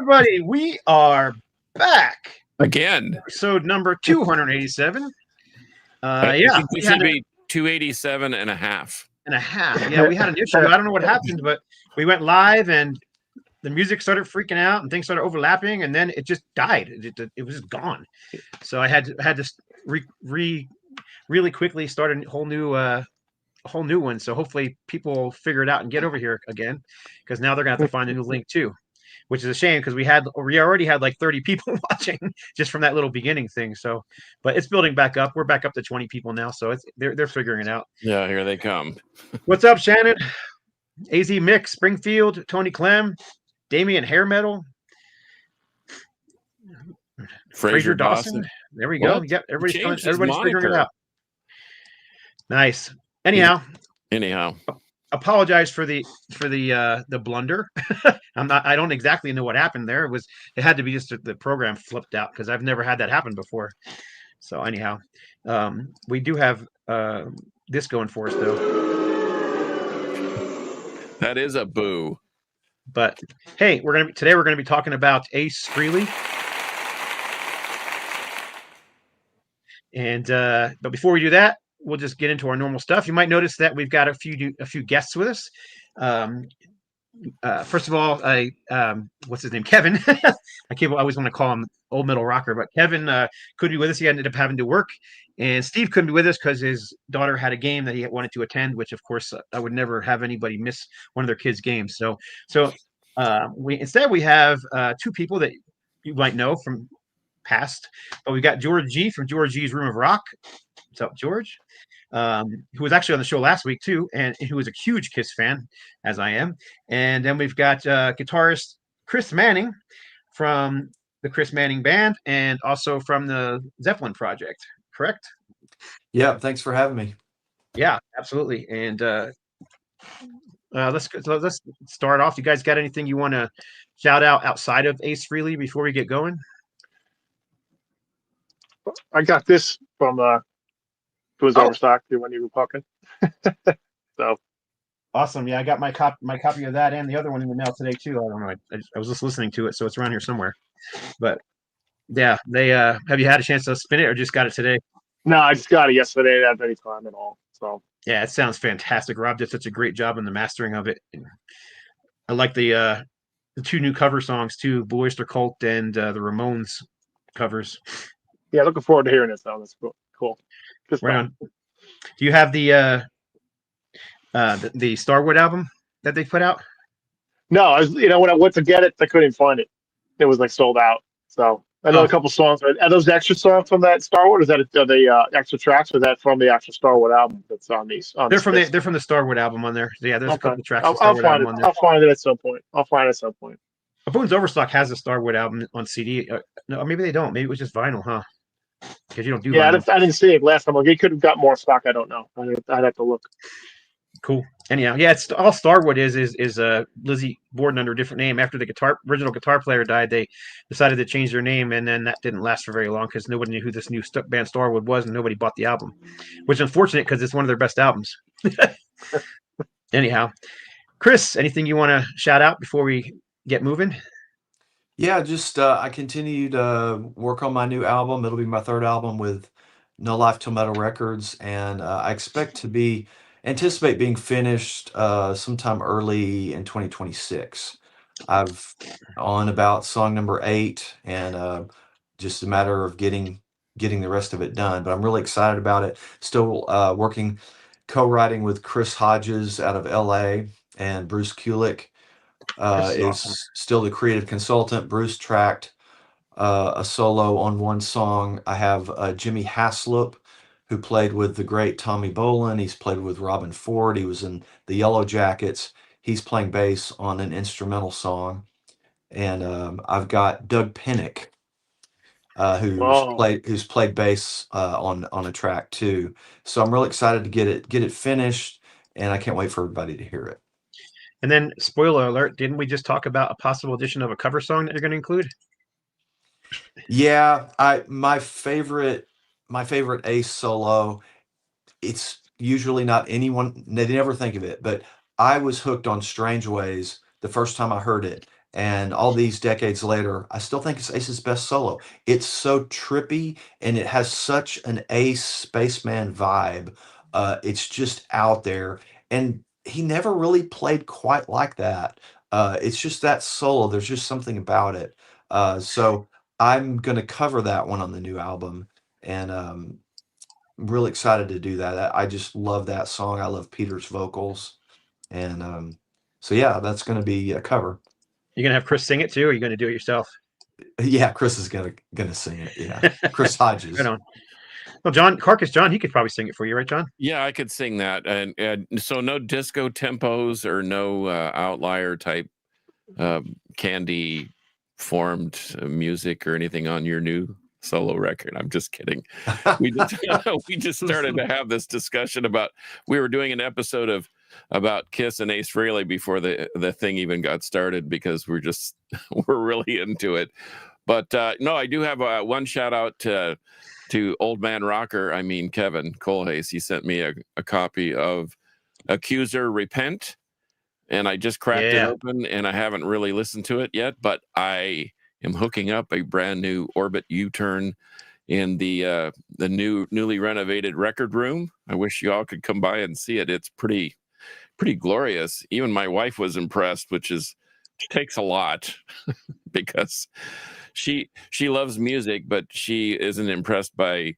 everybody, we are back. Again. Episode number 287. I Yeah, think this should be 287 and a half. Yeah, we had an issue. I don't know what happened, but we went live and the music started freaking out and things started overlapping, and then it just died. It was just gone. So I had to really quickly start a whole new one. So hopefully people will figure it out and get over here again, because now they're gonna have to find a new link too, which is a shame because we already had like 30 people watching just from that little beginning thing. So, but it's building back up. We're back up to 20 people now, so they're figuring it out. Yeah, here they come. What's up, Shannon? AZ Mix, Springfield, Tony Clem, Damian Hair Metal, Fraser Dawson. There we go. Yep, everybody's coming. Everybody's figuring it out. Nice. Anyhow. Apologize for the blunder. I don't exactly know what happened there. It had to be just the program flipped out, because I've never had that happen before. So anyhow, we do have this going for us though. That is a boo. But hey, today we're gonna be talking about Ace Frehley. And but before we do that, we'll just get into our normal stuff. You might notice that we've got a few guests with us. First of all, what's his name? Kevin. I always want to call him Old Metal Rocker, but Kevin could be with us. He ended up having to work, and Steve couldn't be with us because his daughter had a game that he wanted to attend. Which, of course, I would never have anybody miss one of their kids' games. So we have two people that you might know from past, but we've got George G from George G's Room of Rock. What's up, George? Who was actually on the show last week too, and who was a huge Kiss fan, as I am. And then we've got guitarist Chris Manning from the Chris Manning Band, and also from the Zeppelin Project. Correct? Yeah. Thanks for having me. Yeah, absolutely. And let's start off. You guys got anything you want to shout out outside of Ace Frehley before we get going? I got this from it was overstocked when you were talking. So awesome. Yeah, I got my copy of that and the other one in the mail today too. I don't know. I was just listening to it, so it's around here somewhere. But yeah, they have you had a chance to spin it or just got it today? No, I just got it yesterday. That any time at all. So yeah, it sounds fantastic. Rob did such a great job in the mastering of it. I like the two new cover songs too, Blue Oyster Cult and the Ramones covers. Yeah, looking forward to hearing this though. That's cool. Right on. Do you have the Starwood album that they put out? No, when I went to get it, I couldn't even find it. It was like sold out. So I know a couple songs. Are those extra songs from that Starwood? Or is that the extra tracks? Or is that from the actual Starwood album that's on these? They're from the Starwood album on there. So yeah, there's a couple tracks. I'll find it. I'll find it at some point. Boone's Overstock has a Starwood album on CD. No, maybe they don't. Maybe it was just vinyl, huh? Because you don't do. Yeah, I didn't see it last time. Like, he could have got more stock. I don't know. I'd have to look. Cool. Anyhow, yeah, it's all Starwood is Lizzie Borden under a different name. After the original guitar player died, they decided to change their name, and then that didn't last for very long because nobody knew who this new band Starwood was, and nobody bought the album, which is unfortunate because it's one of their best albums. Anyhow, Chris, anything you want to shout out before we get moving? Yeah, just I continue to work on my new album. It'll be my third album with No Life Till Metal Records, and I anticipate being finished sometime early in 2026. I've on about song number 8, and just a matter of getting the rest of it done. But I'm really excited about it. Still working, co-writing with Chris Hodges out of LA, and Bruce Kulick is still the creative consultant. Bruce tracked a solo on one song. I have Jimmy Haslip, who played with the great Tommy Bolin. He's played with Robin Ford. He was in the Yellow Jackets. He's playing bass on an instrumental song. And I've got Doug Pinnick, who's played bass on a track too. So I'm really excited to get it finished, and I can't wait for everybody to hear it. And then, spoiler alert, didn't we just talk about a possible edition of a cover song that you're going to include? Yeah, my favorite Ace solo, it's usually not anyone, they never think of it, but I was hooked on Strange Ways the first time I heard it, And all these decades later, I still think it's Ace's best solo. It's so trippy and it has such an Ace spaceman vibe. It's just out there. And he never really played quite like that. It's just that solo. There's just something about it. So I'm going to cover that one on the new album. And I'm really excited to do that. I just love that song. I love Peter's vocals. And so, yeah, that's going to be a cover. You're gonna have Chris sing it too, or are you gonna do it yourself? Yeah, Chris is gonna sing it. Yeah, Chris Hodges. Right on. Well, John Carcass John, he could probably sing it for you, right, John? Yeah, I could sing that. And so no disco tempos or no outlier type candy formed music or anything on your new solo record. I'm just kidding. We just started to have this discussion about, we were doing an episode about Kiss and Ace Frehley before the thing even got started, because we're really into it. But no, I do have one shout out to Old Man Rocker. I mean, Kevin Colhase. He sent me a copy of Accuser Repent, and I just cracked it open, and I haven't really listened to it yet, but I am hooking up a brand new Orbit U-turn in the newly renovated record room. I wish you all could come by and see it. It's pretty glorious. Even my wife was impressed, which takes a lot because she loves music, but she isn't impressed by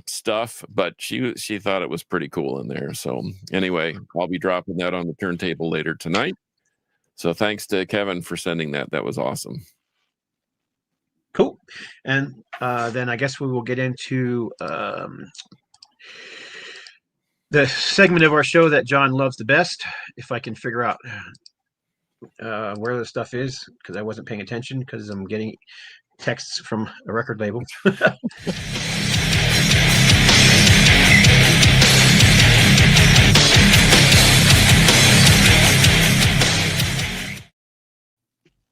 stuff, but she thought it was pretty cool in there. So anyway, I'll be dropping that on the turntable later tonight. So thanks to Kevin for sending that. That was awesome. Cool. And then I guess we will get into the segment of our show that John loves the best. If I can figure out where the stuff is, because I wasn't paying attention, because I'm getting texts from a record label.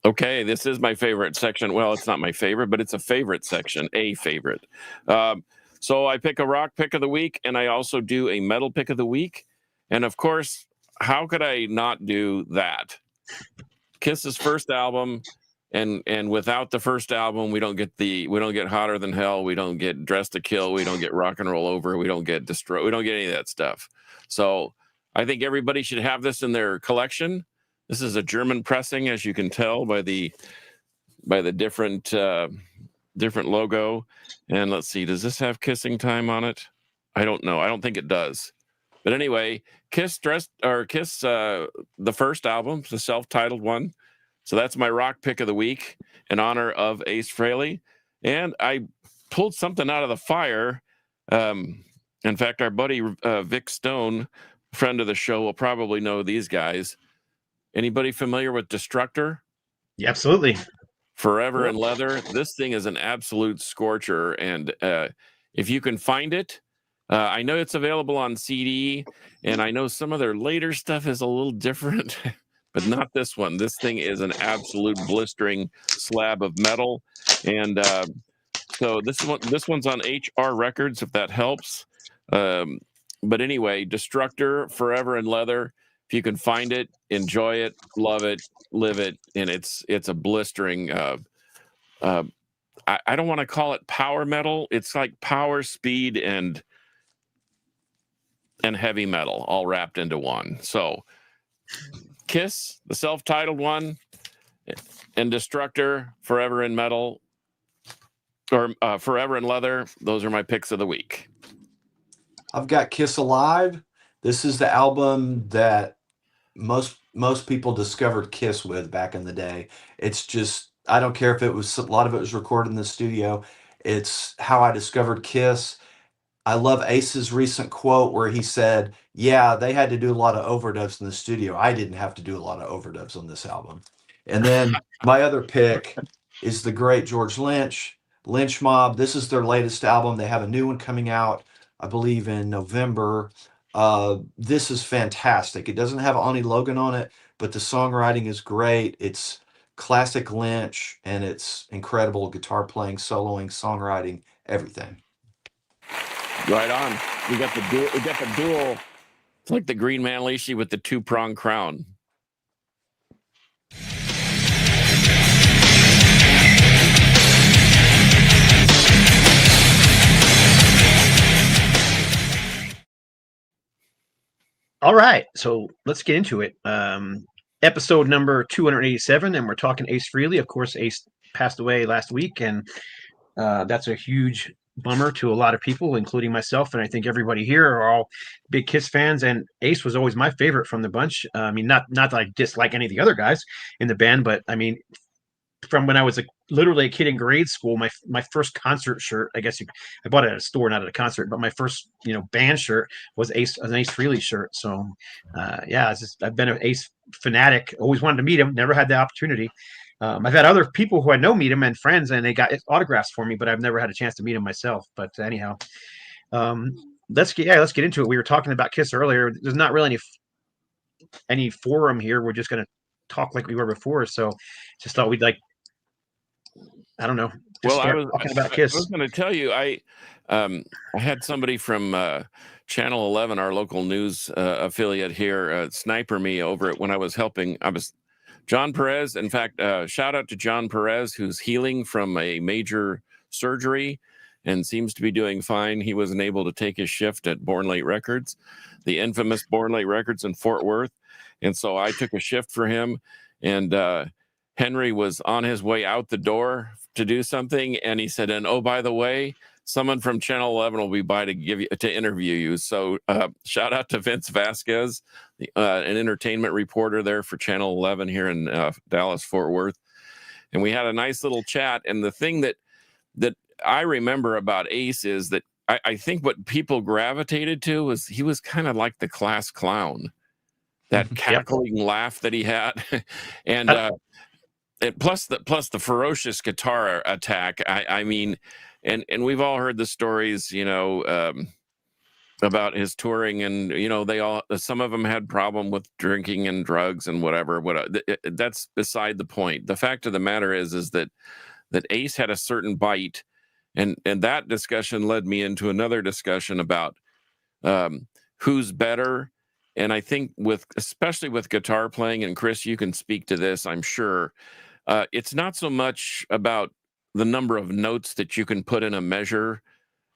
Okay, this is my favorite section. Well, it's not my favorite, but it's a favorite section, a favorite. So I pick a rock pick of the week, and I also do a metal pick of the week. And of course, how could I not do that? Kiss's first album, and without the first album, we don't get Hotter Than Hell, we don't get Dressed to Kill, we don't get Rock and Roll Over, we don't get Destroy, we don't get any of that stuff. So I think everybody should have this in their collection. This is a German pressing, as you can tell by the different logo. And let's see, does this have Kissing Time on it? I don't know. I don't think it does. But anyway, Kiss, the first album, the self-titled one. So that's my rock pick of the week in honor of Ace Frehley. And I pulled something out of the fire. In fact, our buddy Vic Stone, friend of the show, will probably know these guys. Anybody familiar with Destructor? Yeah, absolutely. Forever in Leather. This thing is an absolute scorcher. And if you can find it, I know it's available on CD, and I know some of their later stuff is a little different, but not this one. This thing is an absolute blistering slab of metal. And so this one's on HR Records, if that helps. But anyway, Destructor, Forever in Leather. If you can find it, enjoy it, love it, live it, and it's a blistering. I don't want to call it power metal. It's like power, speed, and heavy metal all wrapped into one. So, Kiss, the self-titled one, and Destructor, Forever in Metal, or Forever in Leather. Those are my picks of the week. I've got Kiss Alive. This is the album that most people discovered Kiss with back in the day. It's just, I don't care if a lot of it was recorded in the studio. It's how I discovered Kiss. I love Ace's recent quote where he said, yeah, they had to do a lot of overdubs in the studio. I didn't have to do a lot of overdubs on this album. And then my other pick is the great George Lynch Mob. This is their latest album. They have a new one coming out, I believe, in November. This is fantastic. It doesn't have Ani Logan on it, but the songwriting is great. It's classic Lynch, and it's incredible guitar playing, soloing, songwriting, everything. Right on. We got the dual. It's like the Green Manlishi with the two-pronged crown. All right, so let's get into it. Episode number 287, and we're talking Ace Frehley. Of course, Ace passed away last week, and that's a huge bummer to a lot of people, including myself, and I think everybody here are all big Kiss fans. And Ace was always my favorite from the bunch. I mean, not that I dislike any of the other guys in the band, but I mean, from when I was literally a kid in grade school, my first concert shirt, I bought it at a store, not at a concert, but my first band shirt was an Ace Frehley shirt. So yeah, I've been an Ace fanatic. Always wanted to meet him, never had the opportunity. I've had other people who I know meet him and friends, and they got autographs for me, but I've never had a chance to meet him myself. But anyhow, um, let's get into it. We were talking about Kiss earlier. There's not really any forum here. We're just going to talk like we were before. So just thought we'd I don't know. Well, I Talking about Kiss. was going to tell you, I had somebody from Channel 11, our local news affiliate here, sniper me over it when I was helping. I was John Perez. In fact, shout out to John Perez, who's healing from a major surgery and seems to be doing fine. He wasn't able to take his shift at Born Late Records, the infamous Born Late Records in Fort Worth. And so I took a shift for him, and Henry was on his way out the door to do something, and he said, "And oh, by the way, someone from Channel 11 will be by to interview you." So shout out to Vince Vasquez, an entertainment reporter there for Channel 11 here in Dallas, Fort Worth. And we had a nice little chat. And the thing that I remember about Ace is that I think what people gravitated to was he was kind of like the class clown, that cackling laugh that he had. And plus the ferocious guitar attack. I mean, and we've all heard the stories, about his touring, and some of them had problem with drinking and drugs and whatever. That's beside the point. The fact of the matter is that Ace had a certain bite, and that discussion led me into another discussion about who's better. And I think especially with guitar playing, and Chris, you can speak to this, I'm sure. It's not so much about the number of notes that you can put in a measure.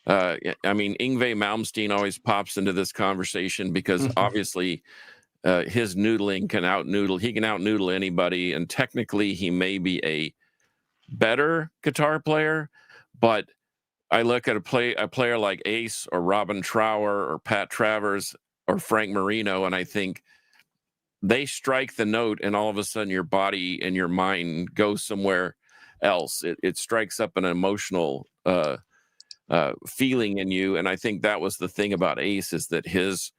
I mean, Yngwie Malmsteen always pops into this conversation because obviously his noodling can out-noodle. He can out-noodle anybody, and technically he may be a better guitar player, but I look at a player like Ace or Robin Trower or Pat Travers or Frank Marino, and I think they strike the note, and all of a sudden your body and your mind go somewhere else. It strikes up an emotional feeling in you, and I think that was the thing about Ace, is that his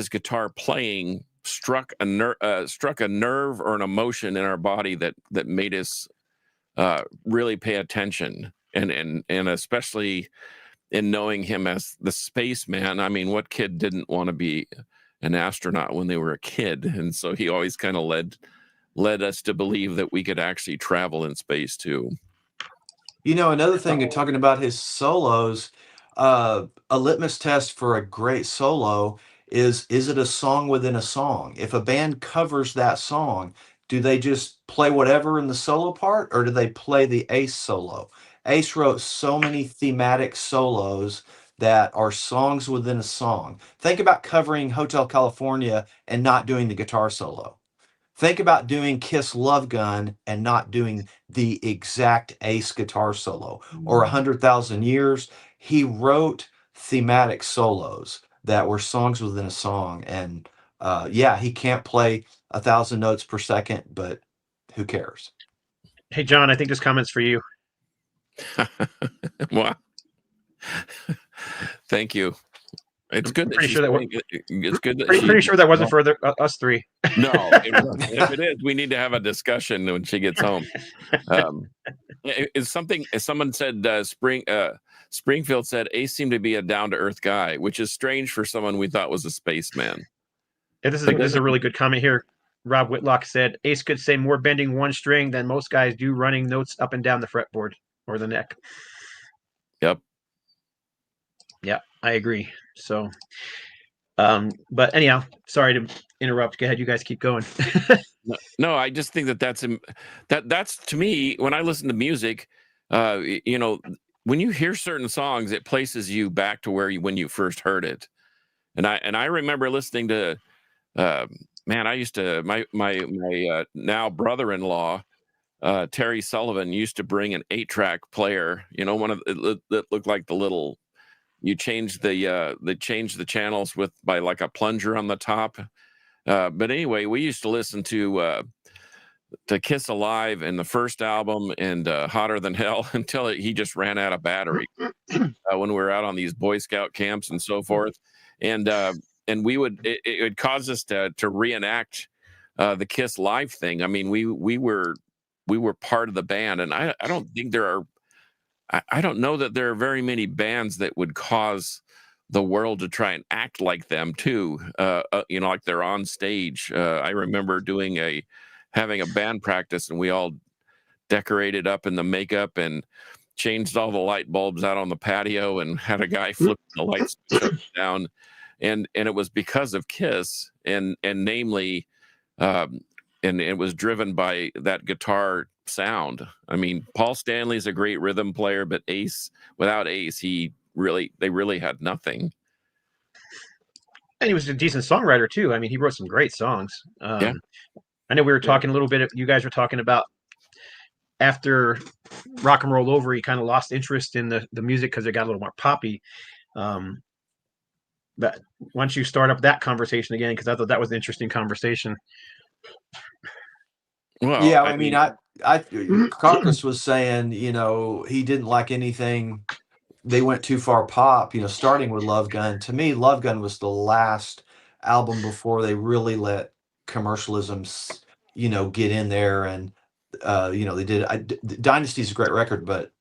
guitar playing struck a nerve or an emotion in our body that made us really pay attention, and especially in knowing him as the spaceman. I mean, what kid didn't want to be an astronaut when they were a kid? And so he always kind of led us to believe that we could actually travel in space too. Another thing, you're talking about his solos, a litmus test for a great solo is it a song within a song? If a band covers that song, do they just play whatever in the solo part, or do they play the Ace solo? Ace wrote so many thematic solos that are songs within a song. Think about covering Hotel California and not doing the guitar solo. Think about doing Kiss Love Gun and not doing the exact Ace guitar solo. Or 100,000 Years. He wrote thematic solos that were songs within a song. And he can't play 1,000 notes per second, but who cares? Hey, John, I think this comment's for you. Wow. Thank you. It's good. Pretty sure that it's good. That pretty sure that wasn't for us three. No, if it is, we need to have a discussion when she gets home. Someone said Springfield said Ace seemed to be a down to earth guy, which is strange for someone we thought was a spaceman. Yeah, this is a really good comment here. Rob Whitlock said Ace could say more bending one string than most guys do running notes up and down the fretboard or the neck. Yep. Yeah, I agree. So, but anyhow, sorry to interrupt. Go ahead, you guys keep going. No, I just think that's to me, when I listen to music, when you hear certain songs, it places you back to when you first heard it. And I remember listening to man, I used to my now brother-in-law Terry Sullivan used to bring an 8-track player, one of that looked like the little you change they change the channels by like a plunger on the top. But anyway, we used to listen to Kiss Alive in the first album and Hotter Than Hell until he just ran out of battery when we were out on these Boy Scout camps and so forth. And we would it would cause us to reenact the Kiss Live thing. I mean, we were part of the band, and I don't think I don't know that there are very many bands that would cause the world to try and act like them too. Like they're on stage. I remember having a band practice, and we all decorated up in the makeup and changed all the light bulbs out on the patio and had a guy flip the lights down. And it was because of Kiss and namely, and it was driven by that guitar sound. I mean, Paul Stanley's a great rhythm player, but without Ace, they really had nothing. And he was a decent songwriter too. I mean, he wrote some great songs. Yeah. I know we were talking a little bit. You guys were talking about after Rock and Roll Over, he kind of lost interest in the music because it got a little more poppy. But once you start up that conversation again, because I thought that was an interesting conversation. Well, yeah, I mean, Congress was saying, he didn't like anything. They went too far pop, starting with Love Gun. To me, Love Gun was the last album before they really let commercialism, get in there. And, they did. Dynasty's a great record, but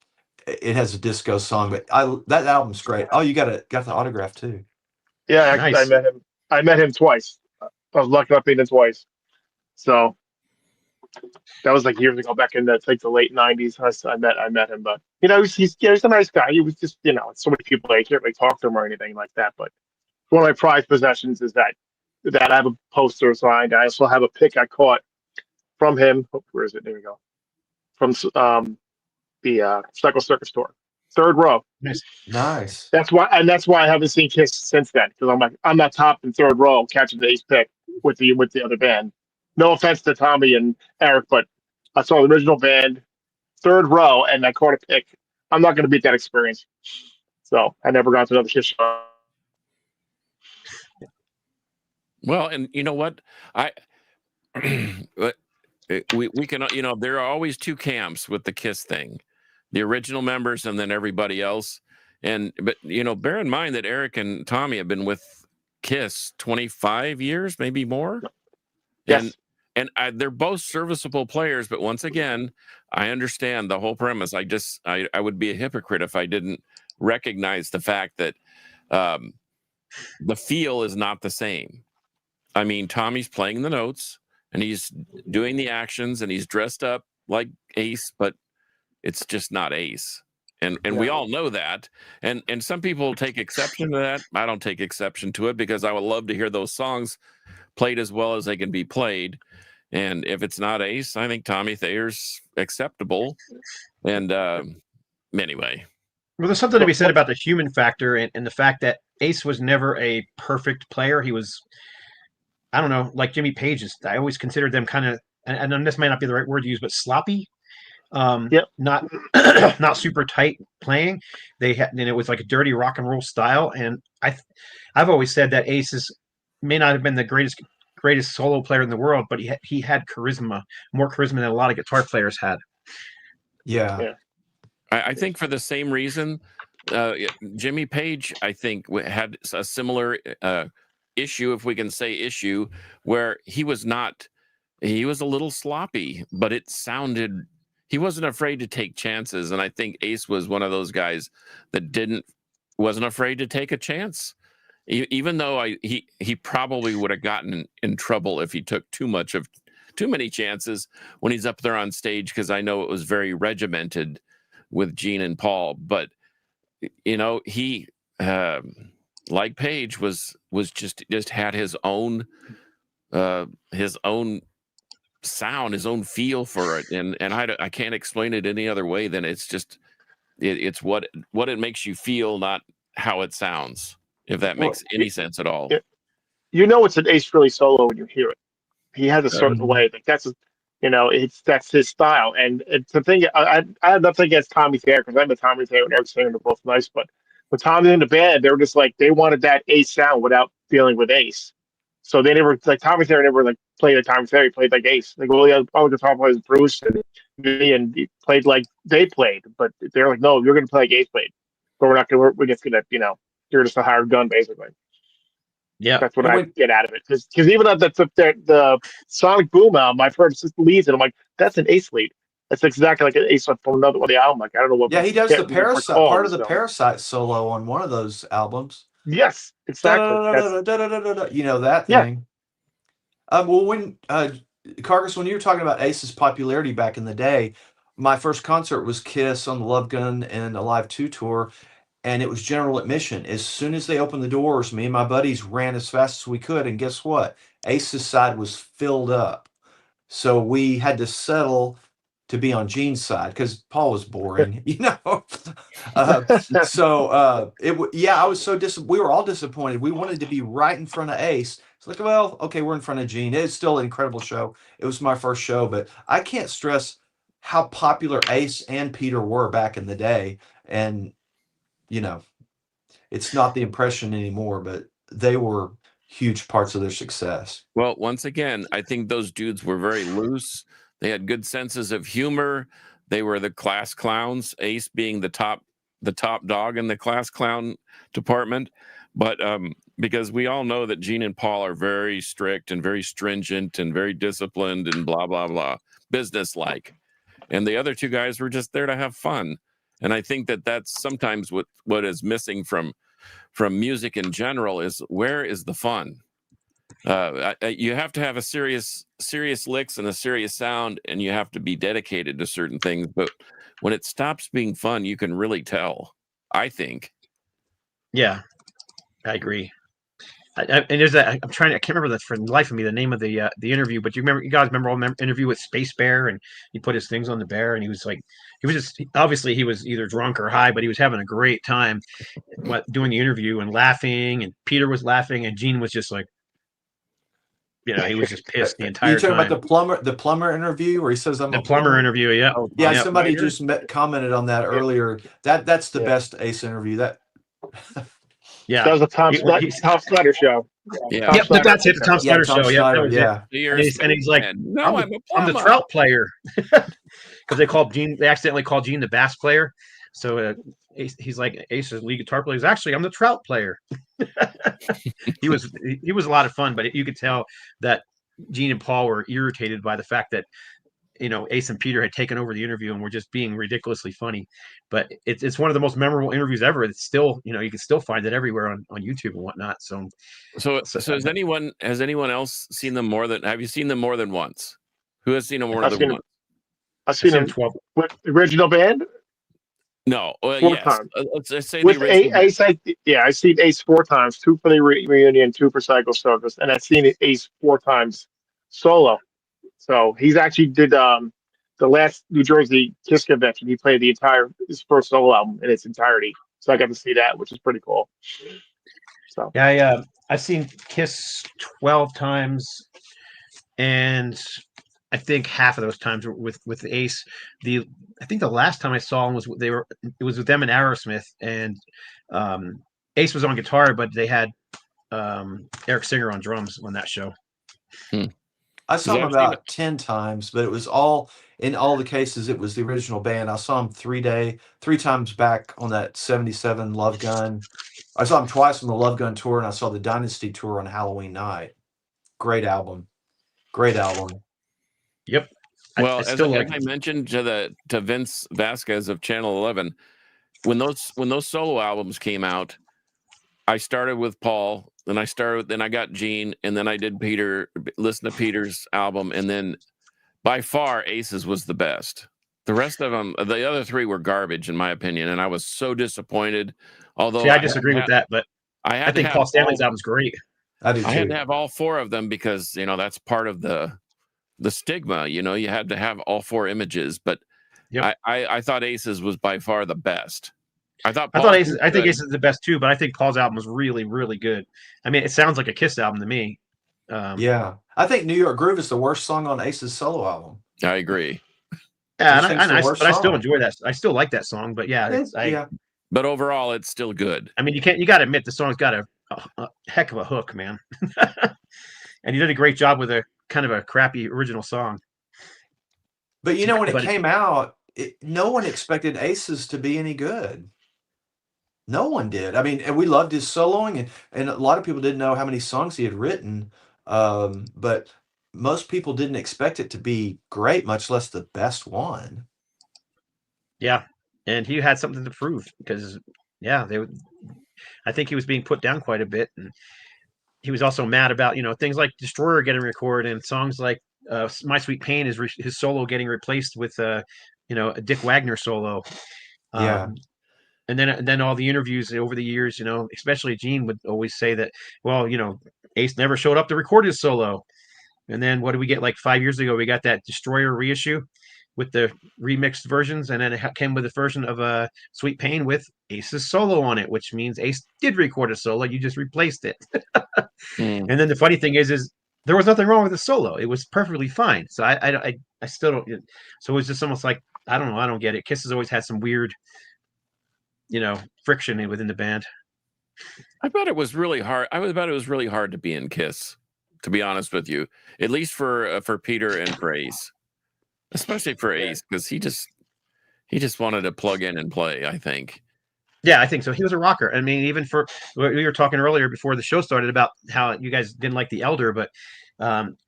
it has a disco song. But that album's great. Oh, you got the autograph too. Yeah, nice. I met him. I met him twice. I was lucky enough to meet him twice. So that was like years ago, back in the late '90s. I met him, but he's a nice guy. He was just so many people, I can't really talk to him or anything like that. But one of my prized possessions is that I have a poster signed. I also have a pic I caught from him. Oh, where is it? There we go. From the Psycho Circus tour, third row. Nice. That's why I haven't seen Kiss since then, because I'm not top in third row catching the Ace pick with the other band. No offense to Tommy and Eric, but I saw the original band, third row, and I caught a pick. I'm not going to beat that experience. So I never got to another Kiss show. Well, and you know what? We can, there are always two camps with the Kiss thing, the original members and then everybody else. But bear in mind that Eric and Tommy have been with Kiss 25 years, maybe more. Yes. And they're both serviceable players, but once again, I understand the whole premise. I would be a hypocrite if I didn't recognize the fact that the feel is not the same. I mean, Tommy's playing the notes and he's doing the actions and he's dressed up like Ace, but it's just not Ace. And we all know that. And some people take exception to that. I don't take exception to it because I would love to hear those songs played as well as they can be played. And if it's not Ace, I think Tommy Thayer's acceptable. And anyway. Well, there's something to be said about the human factor and the fact that Ace was never a perfect player. He was, I don't know, like Jimmy Page is. I always considered them kind of, and this might not be the right word to use, but sloppy. Not not super tight playing. And it was like a dirty rock and roll style. And I've always said that Ace may not have been the greatest solo player in the world, but he had charisma, more charisma than a lot of guitar players had. Yeah. I think for the same reason, Jimmy Page, I think, had a similar issue, if we can say issue, where he was a little sloppy, but it sounded, he wasn't afraid to take chances. And I think Ace was one of those guys that wasn't afraid to take a chance. Even though he probably would have gotten in trouble if he took too many chances when he's up there on stage, because I know it was very regimented with Gene and Paul. But he like Page was just had his own sound, his own feel for it, and I can't explain it any other way than it's just it's what it makes you feel, not how it sounds. if that Well, makes any sense at all. you know it's an Ace Frehley solo when you hear it. He has a certain Mhm. way. Like that's his style. And it's the thing. I have nothing against Tommy Thayer because I'm a Tommy Thayer and Eric Singer. They're both nice, but with Tommy in the band, they were just like they wanted that Ace sound without dealing with Ace. So they never like Tommy Thayer never like played like Tommy Thayer. He played like Ace. Like all the other guitar players, Bruce and me, and he played like they played. But they're like, no, you're going to play like Ace played. But we're not going. We're just going to you're just a hired gun basically. Yeah. That's what And I when get out of it. Because even at the Sonic Boom album, I've heard just leads, and I'm like, that's an Ace lead. That's exactly like an Ace from another one of the album. Like I don't know what Yeah, he does the what it's Parasite part called. of the So Parasite solo on one of those albums. yes, exactly. That's Da-da-da-da-da-da-da-da-da. You know that yeah. thing. Well, when Carcass, when you were talking about Ace's popularity back in the day, my first concert was Kiss on the Love Gun and Alive 2 tour, and it was general admission. As soon as they opened the doors, me and my buddies ran as fast as we could, and guess what? Ace's side was filled up. So we had to settle to be on Gene's side because Paul was boring, you know. Yeah, I was so we were all disappointed. We wanted to be right in front of Ace. It's like, well, okay, we're in front of Gene. It's still an incredible show. It was my first show, but I can't stress how popular Ace and Peter were back in the day. And you know, it's not the impression anymore, but they were huge parts of their success. Well, once again, I think those dudes were very loose. They had good senses of humor. They were the class clowns, Ace being the top dog in the class clown department. But because we all know that Gene and Paul are very strict and very stringent and very disciplined and blah, blah, blah, business-like. And the other two guys were just there to have fun. And I think that that's sometimes what is missing from music in general is where is the fun? You have to have a serious licks and a serious sound, and you have to be dedicated to certain things. But when it stops being fun, you can really tell. I think. Yeah, I agree. And there's that. I can't remember that for the life of me the name of the interview. But you guys remember all the interview with Space Bear, and he put his things on the bear, and he was like, obviously he was either drunk or high, but he was having a great time doing the interview and laughing, and Peter was laughing, and Gene was just like, he was just pissed the You entire talking about time. the plumber interview where he says I'm The a plumber interview, yeah, Oh, Yeah, yeah, somebody Snyder? just commented on that Yeah. earlier. That's the Yeah. best Ace interview. That yeah. That was a Tom Snyder show. Yeah. Tom Yep, Snyder. that's it. The Tom yeah, Snyder Tom show. Yep, that Snyder. was it. Yeah, And he's like, no, I'm a I'm the plumber. trout player, because they accidentally called Gene the bass player. So he's like, Ace's lead guitar player. Actually, I'm the trout player. he was a lot of fun, but you could tell that Gene and Paul were irritated by the fact that Ace and Peter had taken over the interview and were just being ridiculously funny. But it's one of the most memorable interviews ever. It's still, you can still find it everywhere on YouTube and whatnot. So has anyone else seen them more than? Have you seen them more than once? Who has seen them more I've than seen once? I've seen him 12. with the original band No. Well, 4 yes. times. Let's just say With the original. Ace, I've seen Ace 4 times, 2 for the reunion, 2 for Cycle Circus, and I've seen Ace 4 times solo. So he's actually did the last New Jersey Kiss convention. He played his first solo album in its entirety. So I got to see that, which is pretty cool. So Yeah, I've seen Kiss 12 times, and I think half of those times were with Ace. I think the last time I saw them it was with them and Aerosmith, and Ace was on guitar, but they had Eric Singer on drums on that show. I saw him I've seen about 10 times, but it was in all the cases it was the original band. I saw him 3 times back on that 77 Love Gun. I saw him twice on the Love Gun tour, and I saw the Dynasty tour on Halloween night. Great album. Yep. Well, I as still I mentioned to Vince Vasquez of Channel 11, when those solo albums came out, I started with Paul, then I got Gene, and then I did Peter. Listen to Peter's album, and then by far Ace's was the best. The rest of them, the other three, were garbage in my opinion, and I was so disappointed. Although I disagree with that, but I think Paul Stanley's album's great. I do too. I had to have all 4 of them because that's part of the stigma. You had to have all 4 images, but Yep. I thought Ace's was by far the best. I thought I thought Paul's Ace. I think Ace is the best too, but I think Paul's album was really, really good. I mean, it sounds like a Kiss album to me. Yeah, I think New York Groove is the worst song on Ace's solo album. I agree. Yeah, Just thinks the worst but I still song. enjoy that. I still like that song, but yeah, Yeah, But overall, it's still good. I mean, you got to admit the song's got a heck of a hook, man. And he did a great job with a kind of a crappy original song. but you know, when it But came out, no one expected Aces to be any good. No one did. I mean, and we loved his soloing, and a lot of people didn't know how many songs he had written. But most people didn't expect it to be great, much less the best one. Yeah, and he had something to prove because yeah, I think he was being put down quite a bit, and he was also mad about things like Destroyer getting recorded and songs like My Sweet Pain is his solo getting replaced with a Dick Wagner solo. Yeah. And then all the interviews over the years, especially Gene would always say that, well, Ace never showed up to record his solo. And then what did we get like 5 years ago? We got that Destroyer reissue with the remixed versions, and then it came with a version of Sweet Pain with Ace's solo on it, which means Ace did record a solo. You just replaced it. And then the funny thing is there was nothing wrong with the solo. It was perfectly fine. So I still don't. So it was just almost like I don't know. I don't get it. Kiss has always had some weird, friction within the band. I bet it was really hard. I bet it was really hard to be in Kiss, to be honest with you. At least for Peter and for Ace, especially for Ace, because he just wanted to plug in and play. I think. Yeah, I think so. He was a rocker. I mean, even for we were talking earlier before the show started about how you guys didn't like the Elder, but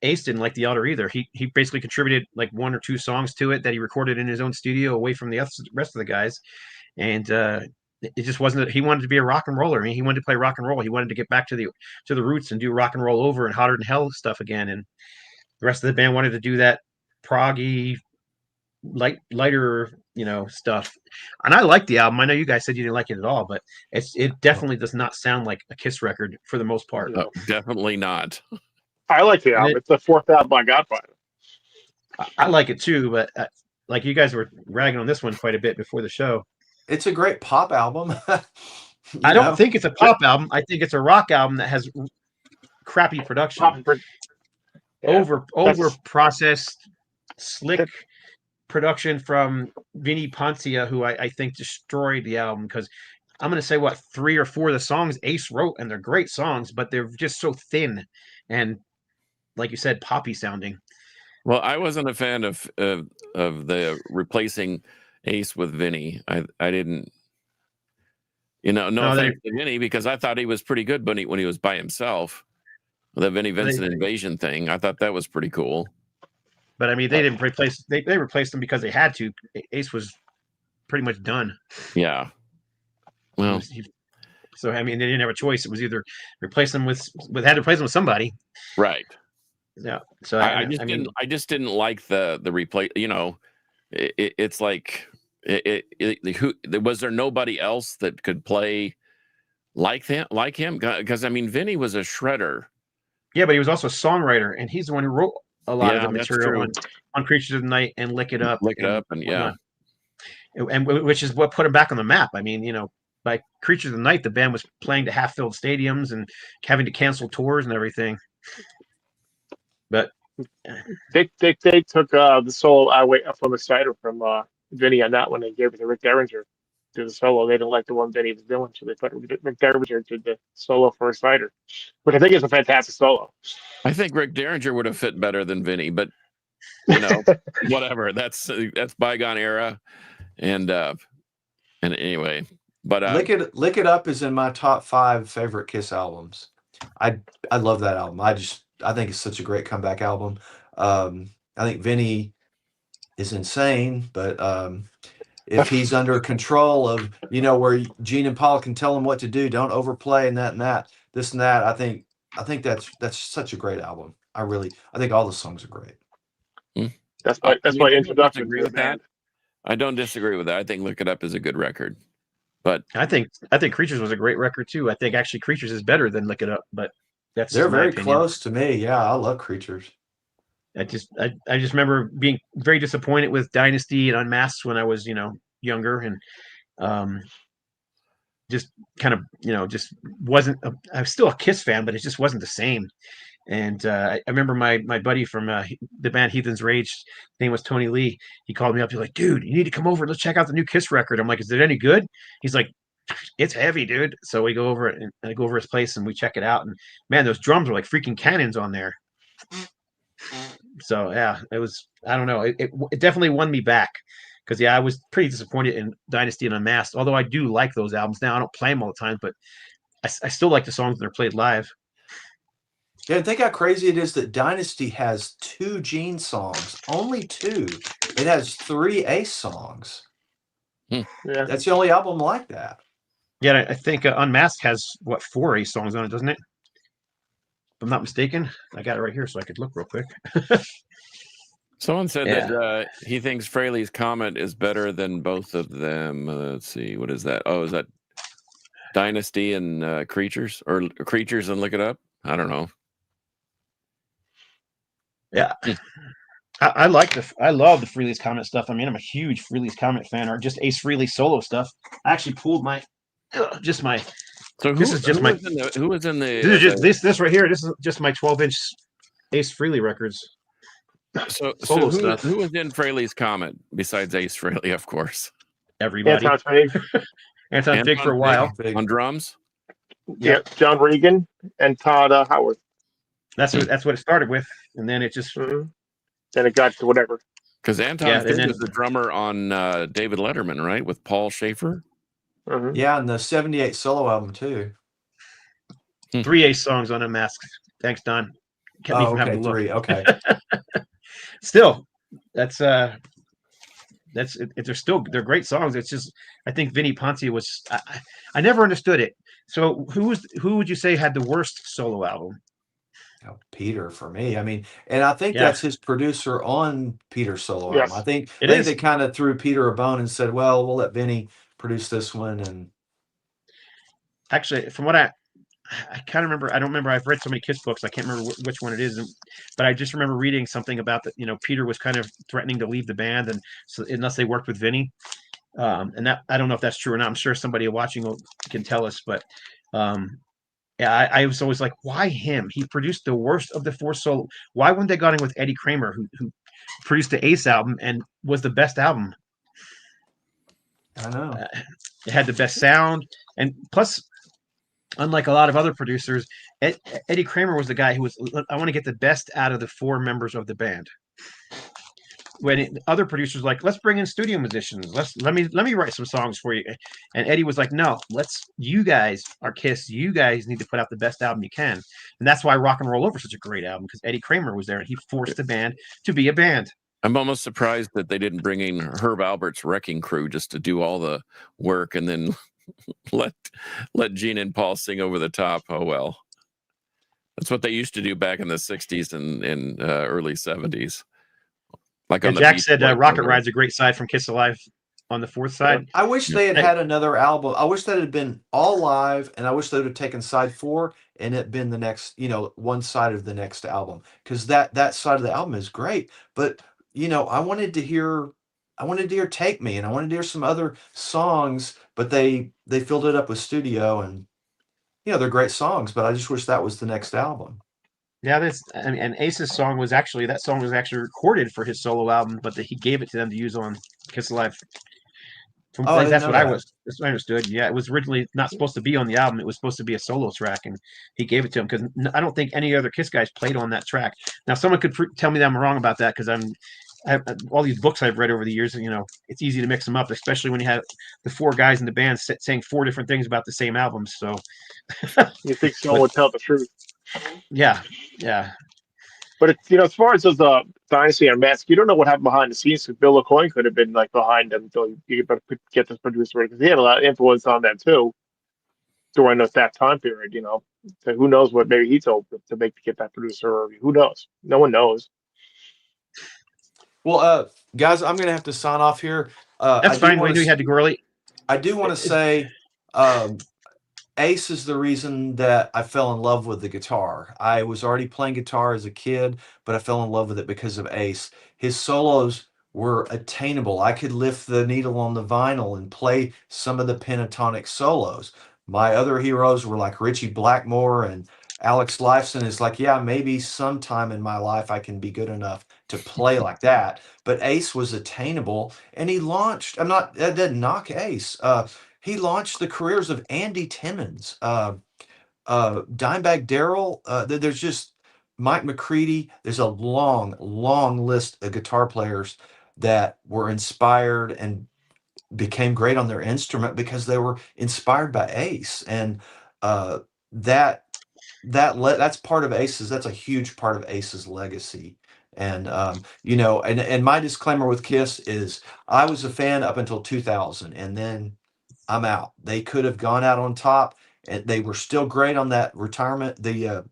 Ace didn't like the Elder either. He basically contributed like 1 or 2 songs to it that he recorded in his own studio away from the rest of the guys, and it just wasn't. He wanted to be a rock and roller. I mean, he wanted to play rock and roll. He wanted to get back to the roots and do rock and roll over and Hotter Than Hell stuff again. And the rest of the band wanted to do that proggy, lighter, stuff. And I like the album. I know you guys said you didn't like it at all, but it definitely does not sound like a Kiss record for the most part. No, definitely not. I like the album. It's the 4th album I got by them. I like it too, but like you guys were ragging on this one quite a bit before the show. It's a great pop album. I don't think it's a pop album. I think it's a rock album that has crappy production, over processed, slick production from Vinny Poncia, who I think destroyed the album, because I'm going to say 3 or 4 of the songs Ace wrote, and they're great songs, but they're just so thin and, like you said, poppy sounding. Well, I wasn't a fan of the replacing Ace with Vinny. I didn't, no offense to Vinny, because I thought he was pretty good when he was by himself. The Vinny Vincent Invasion thing, I thought that was pretty cool. But I mean, they didn't replace. They replaced him because they had to. Ace was pretty much done. Yeah. Well, so I mean, they didn't have a choice. It was either replace them with had to replace them with somebody. Right. Yeah. So I just didn't like the replace. It's like was there nobody else that could play like him? Because I mean, Vinny was a shredder. Yeah, but he was also a songwriter, and he's the one who wrote a lot of the material on Creatures of the Night and Lick It Up. And which is what put him back on the map. I mean, by Creatures of the Night, the band was playing to half-filled stadiums and having to cancel tours and everything. But they took the solo away from Exciter from Vinny on that one. They gave it to Rick Derringer to do the solo. They didn't like the one Vinny was doing, so they put Rick Derringer to the solo for Exciter, which I think is a fantastic solo. I think Rick Derringer would have fit better than Vinny, but whatever. That's bygone era, and anyway, but Lick It Up is in my top 5 favorite Kiss albums. I love that album. I think it's such a great comeback album. I think Vinny is insane, but if he's under control of, where Gene and Paul can tell him what to do, don't overplay and that, this and that. I think that's such a great album. I think all the songs are great. That's my introduction to the band. I don't disagree with that. I think Look It Up is a good record, but I think Creatures was a great record too. I think actually Creatures is better than Look It Up, but they're very close to me. Yeah, I love Creatures. I just remember being very disappointed with Dynasty and Unmasked when I was younger, and just kind of, just wasn't. I was still a Kiss fan, but it just wasn't the same. And I remember my buddy from the band Heathen's Rage, his name was Tony Lee. He called me up. He's like, "Dude, you need to come over. Let's check out the new Kiss record." I'm like, "Is it any good?" He's like, "It's heavy, dude." So we go over it, and I go over his place and we check it out. And man, those drums are like freaking cannons on there. So yeah, it was. I don't know. It definitely won me back because I was pretty disappointed in Dynasty and Unmasked. Although I do like those albums now. I don't play them all the time, but I still like the songs that are played live. Yeah, and think how crazy it is that Dynasty has 2 Gene songs, only 2. It has 3 Ace songs. Yeah, That's the only album like that. Yeah, I think Unmasked has 4 Ace songs on it, doesn't it? If I'm not mistaken. I got it right here, so I could look real quick. Someone said that he thinks Frehley's Comet is better than both of them. Let's see, what is that? Oh, is that Dynasty and Creatures, or Creatures and Look It Up? I don't know. Yeah, I love the Frehley's Comet stuff. I mean, I'm a huge Frehley's Comet fan, or just Ace Frehley solo stuff. I actually pulled my. So who was in the this right here. This is just my 12-inch Ace Frehley records. So solo who stuff. was in Frehley's Comet besides Ace Frehley, of course? Everybody. Anton Fig for a while on drums. Yeah, John Regan and Todd Howard. That's what it started with, and then it just then it got to whatever. Because Anton Fig was the drummer on David Letterman, right, with Paul Schaefer. Yeah, and the '78 solo album too. 3 Ace songs on Unmasked. Thanks, Don. Kept me from having to look. 3. Okay. Still, they're great songs. It's just I think Vinnie Poncia was I never understood it. So who would you say had the worst solo album? Oh, Peter for me. I mean, and I think that's his producer on Peter's solo album. I think they kind of threw Peter a bone and said, "Well, we'll let Vinnie produce this one." And actually, from what I kind of remember, I don't remember. I've read so many Kiss books, I can't remember which one it is, but I just remember reading something about that. Peter was kind of threatening to leave the band, and so unless they worked with Vinnie, and that I don't know if that's true or not. I'm sure somebody watching can tell us, but I was always like, why him? He produced the worst of the 4 solo. Why wouldn't they got in with Eddie Kramer, who produced the Ace album and was the best album? I know it had the best sound, and plus, unlike a lot of other producers, Eddie Kramer was the guy who was. I want to get the best out of the 4 members of the band. When other producers like, let's bring in studio musicians. Let me write some songs for you. And Eddie was like, no, you guys are Kiss. You guys need to put out the best album you can. And that's why Rock and Roll Over is such a great album, because Eddie Kramer was there and he forced the band to be a band. I'm almost surprised that they didn't bring in Herb Alpert's Wrecking Crew just to do all the work and then let Gene and Paul sing over the top. Oh well, that's what they used to do back in the '60s and early '70s. Like on Jack said, Rocket Ride's a great side from Kiss Alive on the 4th side. I wish they had another album. I wish that had been all live, and I wish they would have taken side 4 and it been the next, one side of the next album, because that side of the album is great. But I wanted to hear Take Me, and I wanted to hear some other songs, but they filled it up with studio, and they're great songs, but I just wish that was the next album. Yeah, and Ace's song was actually recorded for his solo album, but he gave it to them to use on Kiss Alive. That's what I understood. Yeah, it was originally not supposed to be on the album. It was supposed to be a solo track, and he gave it to him because I don't think any other Kiss guys played on that track. Now, someone could tell me that I'm wrong about that, because all these books I've read over the years. It's easy to mix them up, especially when you have the 4 guys in the band saying 4 different things about the same album. So you think someone would tell the truth? Yeah. But it's, as far as those Dynasty and Mask, you don't know what happened behind the scenes. So Bill Aucoin could have been like behind them until you better get this producer, because he had a lot of influence on them too during that time period. So who knows what maybe he told to get that producer, or who knows? No one knows. Well, guys, I'm gonna have to sign off here. That's fine. We knew you had to go early. I do want to say, Ace is the reason that I fell in love with the guitar. I was already playing guitar as a kid, but I fell in love with it because of Ace. His solos were attainable. I could lift the needle on the vinyl and play some of the pentatonic solos. My other heroes were like Richie Blackmore and Alex Lifeson. Is like, yeah, maybe sometime in my life I can be good enough to play like that. But Ace was attainable, and he launched. That didn't knock Ace. He launched the careers of Andy Timmons, Dimebag Darrell. There's just Mike McCready. There's a long, long list of guitar players that were inspired and became great on their instrument because they were inspired by Ace, and uh, that that's part of Ace's. That's a huge part of Ace's legacy. And and my disclaimer with Kiss is I was a fan up until 2000, and then I'm out. They could have gone out on top, and they were still great on that retirement, the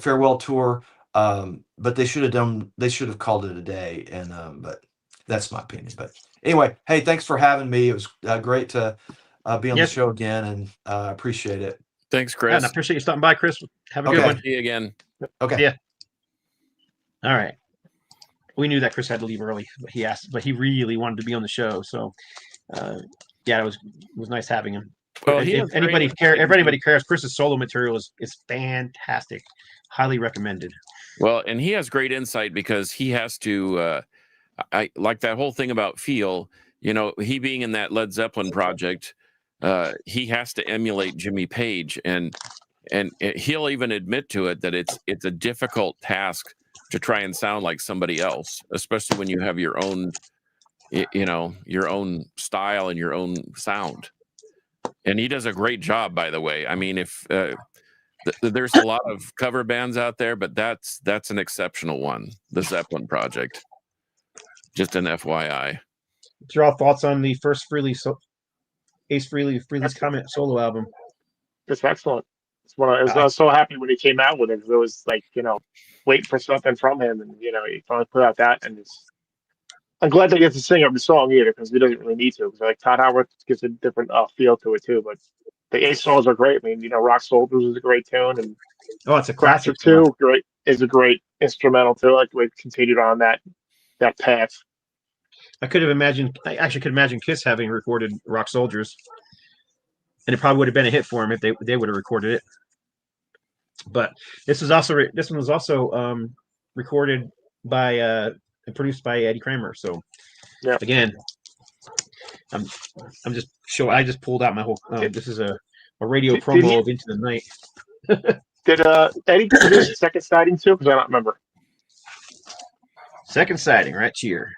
farewell tour. But they should have called it a day. And but that's my opinion. But anyway, hey, thanks for having me. It was great to be on the Yes. show again, and appreciate it. Thanks, Yeah, Chris. and I appreciate you stopping by, Chris. Have a Okay. good one. See you again. Okay. Yeah. All right. We knew that Chris had to leave early, but he really wanted to be on the show. So, yeah, it was nice having him. Well, if anybody cares, Chris's solo material is fantastic. Highly recommended. Well, and he has great insight because he has to. I like that whole thing about feel. He being in that Led Zeppelin project, he has to emulate Jimmy Page, and he'll even admit to it that it's a difficult task to try and sound like somebody else, especially when you have your own, your own style and your own sound. And he does a great job, by the way. I mean, if there's a lot of cover bands out there, but that's an exceptional one, the Zeppelin project. Just an FYI. What's your all thoughts on the first Ace Frehley's Comet solo album? It's excellent. I was so happy when he came out with it, because it was like, waiting for something from him, and he finally put out that, and I'm glad they get to sing every song either, because he doesn't really need to. Because like Todd Howard gives a different feel to it too. But the Ace songs are great. I mean, Rock Soldiers is a great tune, and It's a classic too. Is a great instrumental too. Like we continued on that path. I actually could imagine Kiss having recorded Rock Soldiers, and it probably would have been a hit for him if they would have recorded it. But this one was also recorded by and produced by Eddie Kramer. So yeah, again, I just pulled out my whole. This is a radio promo of Into the Night. Did Eddie produce the Second Sighting too? Because I don't remember. Second Sighting, right here.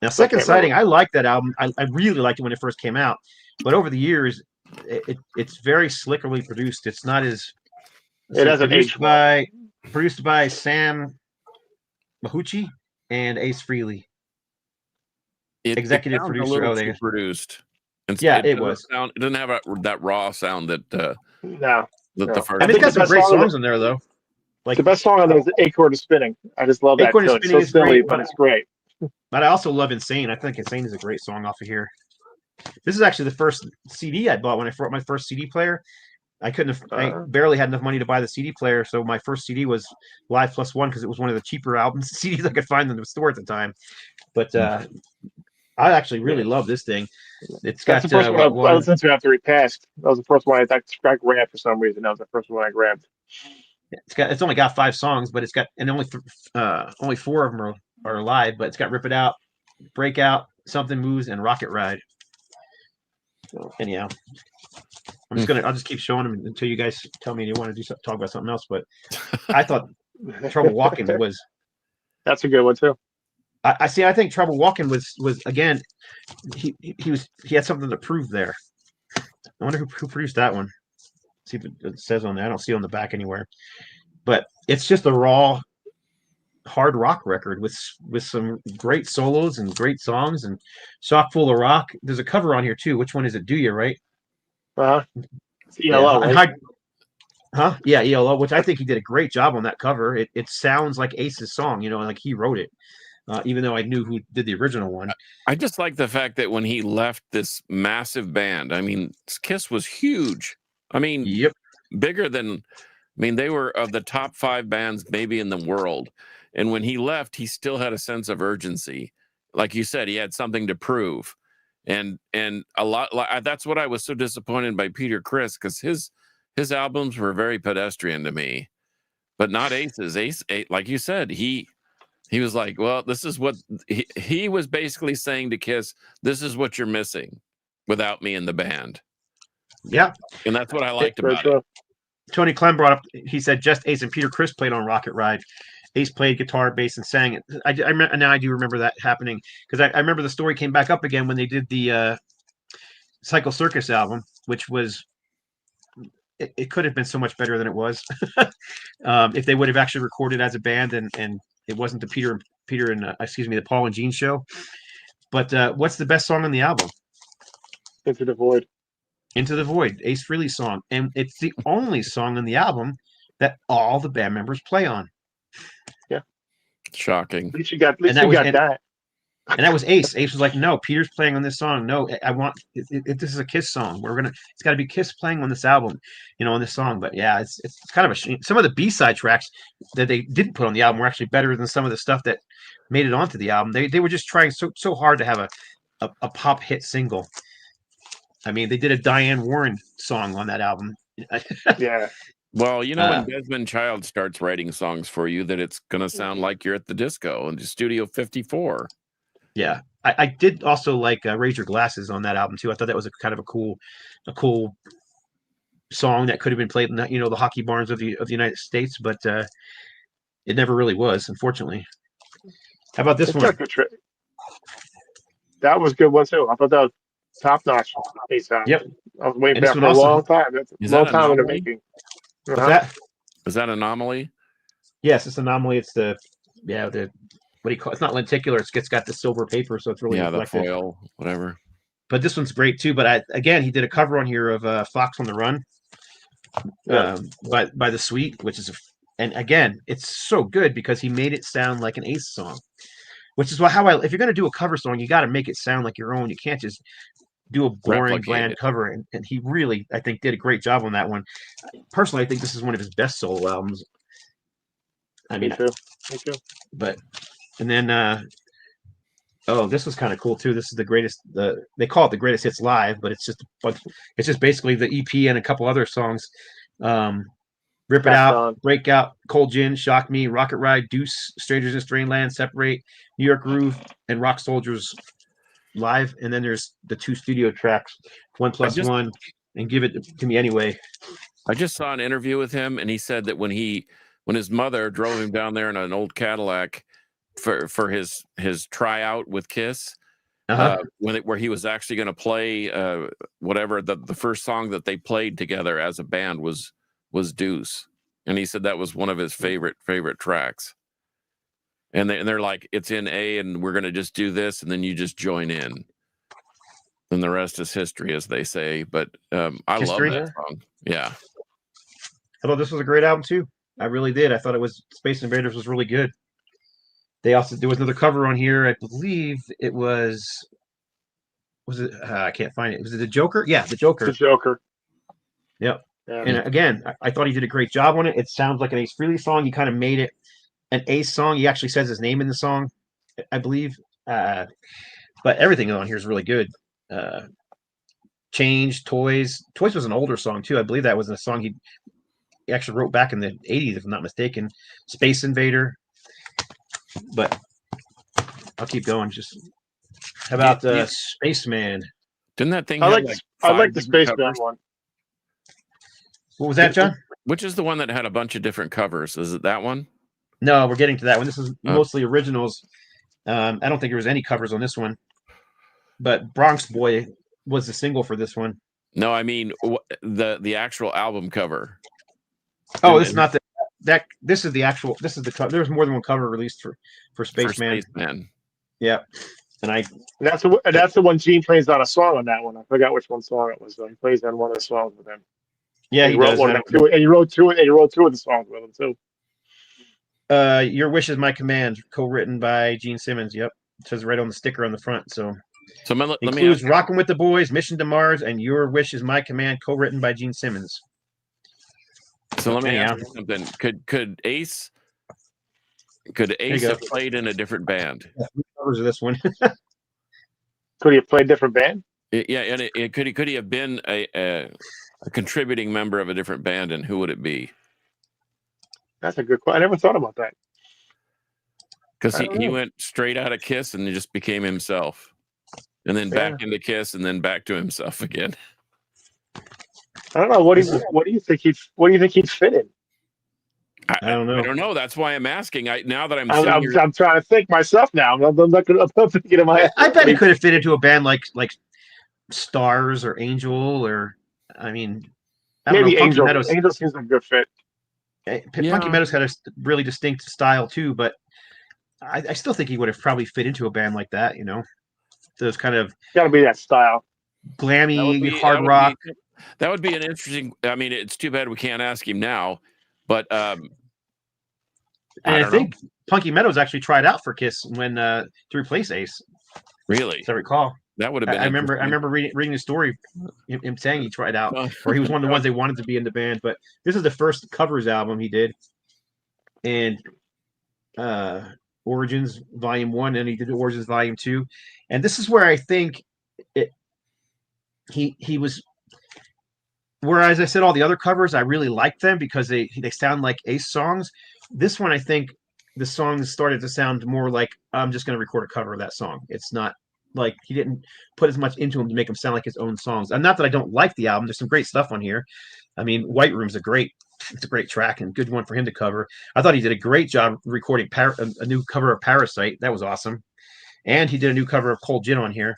Now, Second Sighting, I like that album. I really liked it when it first came out, but over the years, it's very slickerly produced. It's not as it hasn't aged well. Produced by Sam Mahuchi and Ace Frehley. Executive producer. Produced. It was. It doesn't have that raw sound that. No. The first. I mean, it's got some great songs in there, though. Like the best song on there is Acorn is Spinning. I just love that. Acorn is Spinning it's so silly, but it's great. But I also love Insane. I think Insane is a great song off of here. This is actually the first CD I bought when I bought my first CD player. I barely had enough money to buy the CD player, so my first CD was Live Plus One because it was one of the cheaper albums CDs I could find in the store at the time. But I actually really love this thing. It's got the first one I listened to after he passed. That was the first one I grabbed for some reason. That was the first one I grabbed. It's only got 5 songs, but only 4 of them are live. But it's got Rip It Out, Breakout, Something Moves, and Rocket Ride. So anyhow, I'll just keep showing them until you guys tell me you want to talk about something else. But I thought Trouble Walking was. That's a good one too. I see. I think Trouble Walking was again. He had something to prove there. I wonder who produced that one. See if it says on there. I don't see it on the back anywhere. But it's just a raw, hard rock record with some great solos and great songs and chock full of rock. There's a cover on here too. Which one is it? Do You, right? It's ELO, right? Yeah, ELO, which I think he did a great job on that cover. It sounds like Ace's song, like he wrote it. Even though I knew who did the original one. I just like the fact that when he left this massive band, I mean, Kiss was huge. I mean, yep, bigger than I mean, they were of the top 5 bands maybe in the world. And when he left, he still had a sense of urgency. Like you said, he had something to prove. And a lot that's what I was so disappointed by Peter Criss, because his albums were very pedestrian to me, but not Ace's. Ace, like you said, he was like, well, this is what he was basically saying to Kiss, this is what you're missing without me in the band. Yeah. And that's what I liked about it. Tony Clem brought up, he said just Ace and Peter Criss played on Rocket Ride. Ace played guitar, bass, and sang it. Now I do remember that happening, because I remember the story came back up again when they did the Psycho Circus album, which was, it could have been so much better than it was. If they would have actually recorded as a band and it wasn't the the Paul and Gene show. But what's the best song on the album? Into the Void. Into the Void, Ace Frehley song. And it's the only song on the album that all the band members play on. Yeah. Shocking. At least you got that. And that was Ace. Ace was like, no, Peter's playing on this song. No, I want this is a Kiss song. It's got to be Kiss playing on this album, on this song. But yeah, it's kind of a shame. Some of the B-side tracks that they didn't put on the album were actually better than some of the stuff that made it onto the album. They were just trying so hard to have a pop hit single. I mean, they did a Diane Warren song on that album. Yeah. Well, when Desmond Child starts writing songs for you, that it's going to sound like you're at the disco in the Studio 54. Yeah, I did also like Raise Your Glasses on that album too. I thought that was a kind of a cool song that could have been played in the hockey barns of the United States, but it never really was, unfortunately. How about this one? That was a good one too. I thought that was top notch. Yep, I was waiting for a long time. That's a long time in the making. What's that? Is that Anomaly? Yes, it's Anomaly. It's the what do you call it? It's not lenticular. It's got the silver paper, so it's really reflective. The foil, whatever. But this one's great too. But he did a cover on here of Fox on the Run, by the Sweet, which is and again, it's so good because he made it sound like an Ace song, which is if you're going to do a cover song, you got to make it sound like your own. You can't just do a boring, bland cover. And he really, I think, did a great job on that one. Personally, I think this is one of his best solo albums. I mean, me too. But. And then, this was kind of cool too. This is the greatest. They call it the greatest hits live, but it's just basically the EP and a couple other songs. Rip It Out, Break Out, Cold Gin, Shock Me, Rocket Ride, Deuce, Strangers in Strange Land, Separate, New York Groove, and Rock Soldiers live. And then there's the 2 studio tracks, 1+1, and Give It to Me Anyway. I just saw an interview with him, and he said that when his mother drove him down there in an old Cadillac for his tryout with Kiss, where he was actually going to play whatever the first song that they played together as a band was Deuce, and he said that was one of his favorite tracks. And they're like, it's in A, and we're going to just do this, and then you just join in, and the rest is history, as they say. But I love that song. Yeah, I thought this was a great album too. I really did. I thought Space Invaders was really good. There was another cover on here. I believe it was it? I can't find it. Was it the Joker? Yeah, the Joker. The Joker. Yep. Yeah. And again, I thought he did a great job on it. It sounds like an Ace Frehley song. He kind of made it an Ace song. He actually says his name in the song, I believe. But everything on here is really good. Change, Toys. Toys was an older song too. I believe that was a song he actually wrote back in the 80s, if I'm not mistaken. Space Invader. But I'll keep going. How about Spaceman? Didn't that thing? I like the Spaceman one. What was that, John? Which is the one that had a bunch of different covers? Is it that one? No, we're getting to that one. This is mostly originals. I don't think there was any covers on this one. But Bronx Boy was the single for this one. No, I mean the actual album cover. Oh, this is not this is the actual. This is the cover. There was more than one cover released for Spaceman. Yeah, and that's the one Gene plays on a song on that one. I forgot which one song it was. He plays on one of the songs with him. Yeah, he wrote one. And he wrote two of the songs with him too. Your Wish Is My Command, co-written by Gene Simmons. Yep, it says right on the sticker on the front. So includes Rockin' with the Boys, Mission to Mars, and Your Wish Is My Command, co-written by Gene Simmons. So let me Anyhow. ask you something. Could Ace have played in a different band? Yeah, who covers this one? Could he have played a different band? Yeah, and could he have been a contributing member of a different band, and who would it be? That's a good question. I never thought about that. Because I don't he know. went straight out of Kiss and he just became himself, and then back into Kiss, and then back to himself again. I don't know. What do you think he'd fit in? I don't know. I don't know. That's why I'm asking. Now that I'm I'm trying to think myself now. I'm thinking in my head. I bet he could have fit into a band like Stars or Angel, or I mean, I don't Maybe know. Punky Angel. Meadows. Angel seems like a good fit. Punky Meadows had a really distinct style too, but I still think he would have probably fit into a band like that. You know, those kind of Got to be that style. glammy hard rock. That would be an interesting. I mean, it's too bad we can't ask him now, but And I think Punky Meadows actually tried out for Kiss when to replace Ace. Really, as I recall. That would have been. I remember reading the story, him saying he tried out, or he was one of the ones they wanted to be in the band. But this is the first covers album he did, and Origins Volume 1, and he did Origins Volume 2, and this is where I think he was. Whereas I said all the other covers, I really liked them because they sound like Ace songs. This one, I think the songs started to sound more like I'm just going to record a cover of that song. It's not like he didn't put as much into them to make them sound like his own songs. And not that I don't like the album. There's some great stuff on here. I mean, White Room's a great track and good one for him to cover. I thought he did a great job recording a new cover of Parasite. That was awesome. And he did a new cover of Cold Gin on here.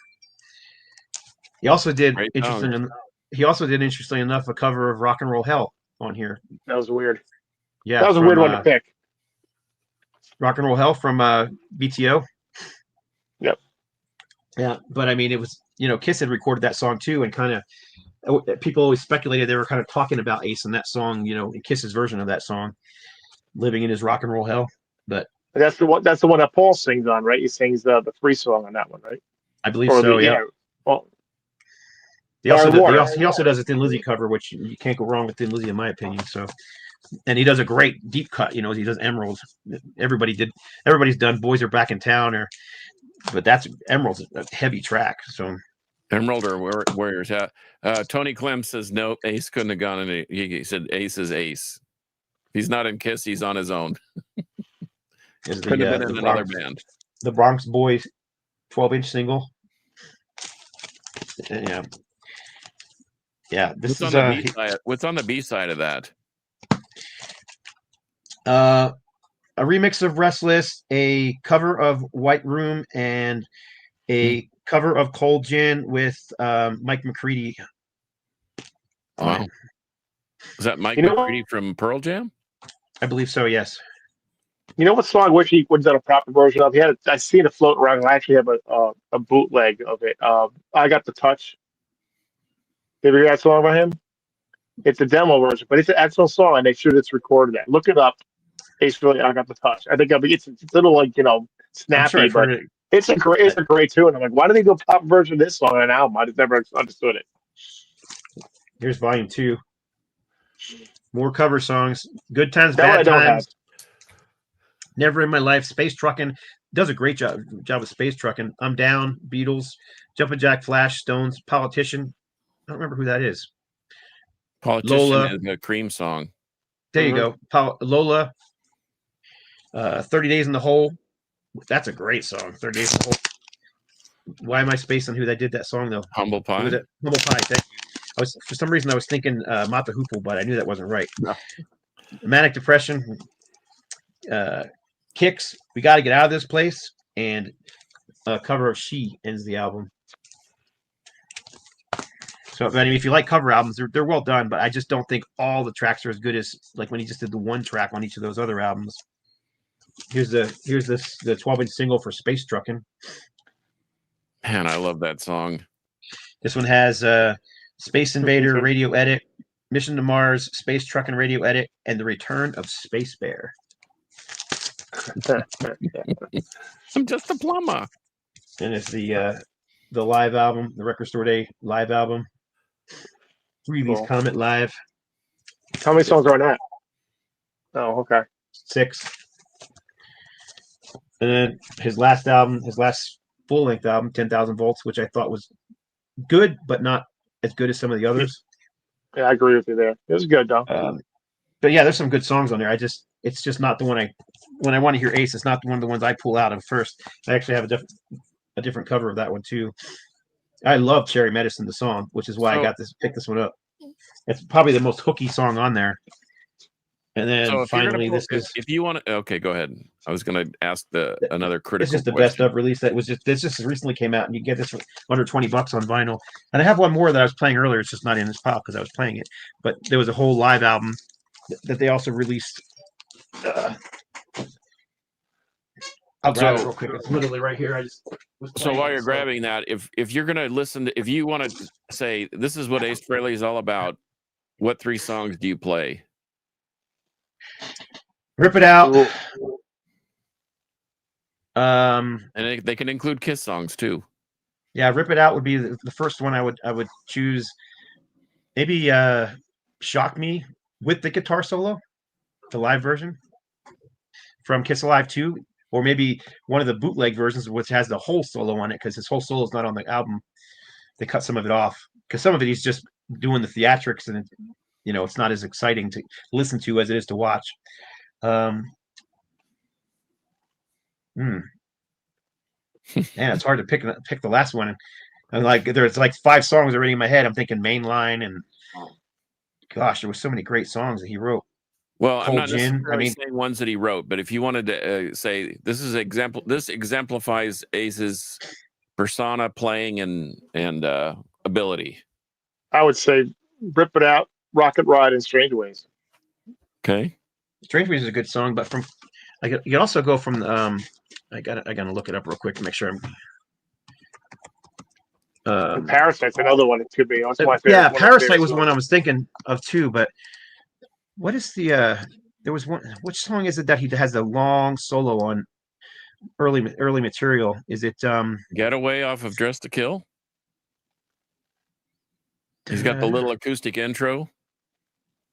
He also did interestingly enough a cover of Rock and Roll Hell on here. That was weird. Yeah, that was a weird one to pick. Rock and Roll Hell from BTO. Yep. Yeah, but I mean, it was, Kiss had recorded that song too, and kind of people always speculated they were kind of talking about Ace in that song, Kiss's version of that song, living in his rock and roll hell. But that's the one that Paul sings on, right? He sings the free song on that one, right? I believe so. Yeah. Well, he also does a Thin Lizzy cover, which you can't go wrong with Thin Lizzy in my opinion. So, and he does a great deep cut. He does Emeralds. Everybody's done Boys Are Back in Town, but that's Emeralds, a heavy track. So Emerald or Warriors. Tony Clem says no, Ace couldn't have gone in. He said Ace is Ace. He's not in Kiss. He's on his own. Could have been in another band. The Bronx Boys 12-inch single. Yeah. This What's is on the B side. What's on the B side of that? A remix of Restless, a cover of White Room, and a cover of Cold Gin with Mike McCready. Wow. Is that Mike McCready from Pearl Jam? I believe so, yes. You know what song I wish he would have done a proper version of? I seen it floating around. I actually have a bootleg of it. I Got the Touch. Have you heard that song by him? It's a demo version, but it's an excellent song, and they should have recorded that. Look it up. Ace Frehley, I Got the Touch. I think it's a little snappy, but it's a great tune. I'm like, why did they do a pop version of this song on an album? I just never understood it. Here's Volume 2. More cover songs. Good Times, Bad Times. Never in My Life. Space Truckin'. Does a great job of Space Truckin'. I'm Down. Beatles. Jumpin' Jack Flash. Stones. Politician. I don't remember who that is. Politician Lola. Is a Cream song. There you go. Lola. 30 Days in the Hole. That's a great song. 30 Days in the Hole. Why am I spacing who that did that song though? Humble Pie. Humble Pie. Thank you. For some reason I was thinking Mata Hoople, but I knew that wasn't right. No. Manic Depression. Kicks. We Got to Get Out of This Place, and a cover of She ends the album. So, I mean, if you like cover albums, they're well done, but I just don't think all the tracks are as good as like when he just did the one track on each of those other albums. Here's the 12-inch single for Space Truckin'. Man, I love that song. This one has Space Invader radio edit, Mission to Mars, Space Truckin' radio edit, and the return of Space Bear. I'm just a plumber. And it's the live album, the Record Store Day live album. Release Comet live. How many songs are on that? Oh, okay. 6. And then his last album, his last full length album, 10,000 Volts, which I thought was good, but not as good as some of the others. Yeah, I agree with you there. It was good though. But yeah, there's some good songs on there. It's just not the one when I want to hear Ace, it's not one of the ones I pull out of first. I actually have a different cover of that one too. I love Cherry Medicine, the song, which is why I picked this one up. It's probably the most hooky song on there. And then finally, if you want to, okay, go ahead. I was going to ask another critical. It's just the question. best of release this just recently came out, and you get this for under $20 on vinyl. And I have one more that I was playing earlier. It's just not in this pile because I was playing it. But there was a whole live album that they also released. I'll grab it real quick. It's literally right here. So while you're grabbing that, if you're going to listen to, if you want to say this is what Ace Frehley is all about, what 3 songs do you play? Rip It Out. And they can include Kiss songs too. Yeah, Rip It Out would be the first one I would choose. Maybe Shock Me with the guitar solo, the live version from Kiss Alive 2, or maybe one of the bootleg versions which has the whole solo on it, because his whole solo is not on the album. They cut some of it off because some of it he's just doing the theatrics, and it's not as exciting to listen to as it is to watch. Man, it's hard to pick the last one. And like there's like 5 songs already in my head. I'm thinking Mainline, and gosh, there were so many great songs that he wrote. Well, I'm not necessarily saying ones that he wrote, but if you wanted to say this exemplifies Ace's persona, playing, and ability, I would say Rip It Out, Rocket Ride, and Strange Ways. Okay, Strange Ways is a good song, but you can also go from I gotta look it up real quick to make sure I'm. Parasite's another one. It could be. That's my favorite. Yeah, Parasite was the one I was thinking of too. But what is the? There was one. Which song is it that he has the long solo on? Early material. Is it Getaway off of Dress to Kill? He's got the little acoustic intro.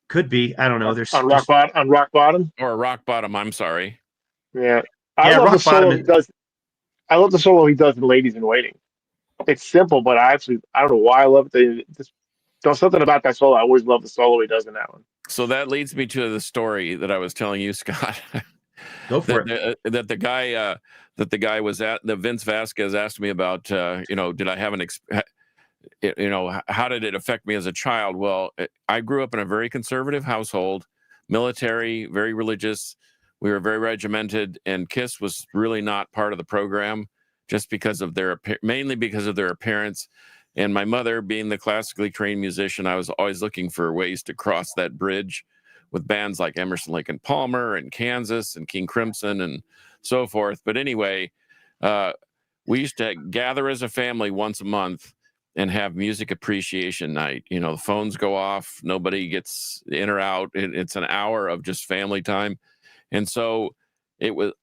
Could be. I don't know. There's on Rock Bottom. Or Rock Bottom. I'm sorry. Yeah, I love the solo he does. I love the solo he does in Ladies in Waiting. It's simple, but I don't know why I love it. There's something about that solo. I always love the solo he does in that one. So that leads me to the story that I was telling you, Scott. Go for it. That the guy was at, that Vince Vasquez asked me about. Did I have how did it affect me as a child? Well, I grew up in a very conservative household, military, very religious. We were very regimented, and Kiss was really not part of the program, just mainly because of their appearance. And my mother, being the classically trained musician, I was always looking for ways to cross that bridge with bands like Emerson, Lake and Palmer and Kansas and King Crimson and so forth. But anyway, we used to gather as a family once a month and have music appreciation night. The phones go off, nobody gets in or out. It's an hour of just family time. And so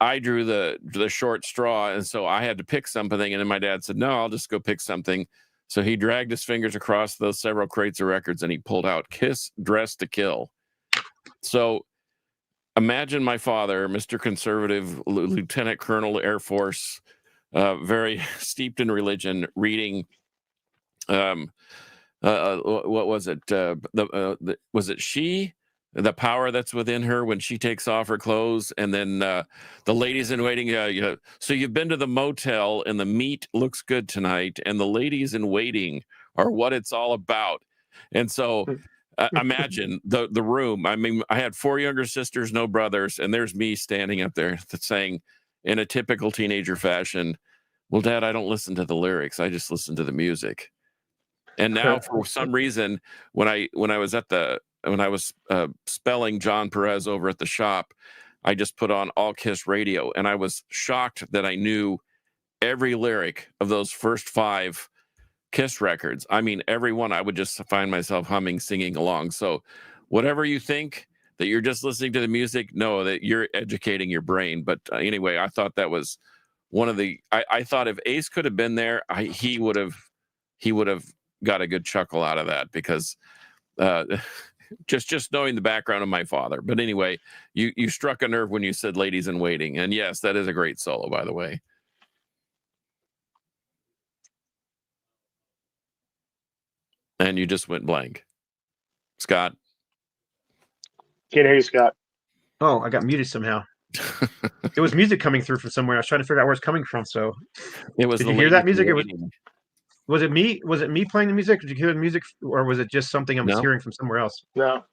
I drew the short straw, and so I had to pick something. And then my dad said, "No, I'll just go pick something." So he dragged his fingers across those several crates of records, and he pulled out Kiss, Dress to Kill. So imagine my father, Mr. Conservative, Lieutenant Colonel, Air Force, very steeped in religion, reading. What was it? Was it She? The Power That's Within Her, when she takes off her clothes, and then the Ladies in Waiting. So you've been to the motel, and the meat looks good tonight, and the ladies in waiting are what it's all about. And so imagine the room. I mean, I had 4 younger sisters, no brothers, and there's me standing up there saying, in a typical teenager fashion, "Well, Dad, I don't listen to the lyrics. I just listen to the music." And now, for some reason, when I was spelling John Perez over at the shop, I just put on All Kiss Radio, and I was shocked that I knew every lyric of those first 5 Kiss records. I mean, every one. I would just find myself humming, singing along. So whatever you think that you're just listening to the music, know that you're educating your brain. But anyway, I thought that was one of the, I thought if Ace could have been there, he would have got a good chuckle out of that, because just knowing the background of my father. But anyway, you struck a nerve when you said Ladies in Waiting. And yes, that is a great solo, by the way. And you just went blank. Scott. Can't hear you, Scott. Oh, I got muted somehow. There was music coming through from somewhere. I was trying to figure out where it's coming from. So It was. Did you hear that music? Was it me? Was it me playing the music? Did you hear the music, or was it just something I was hearing from somewhere else? No.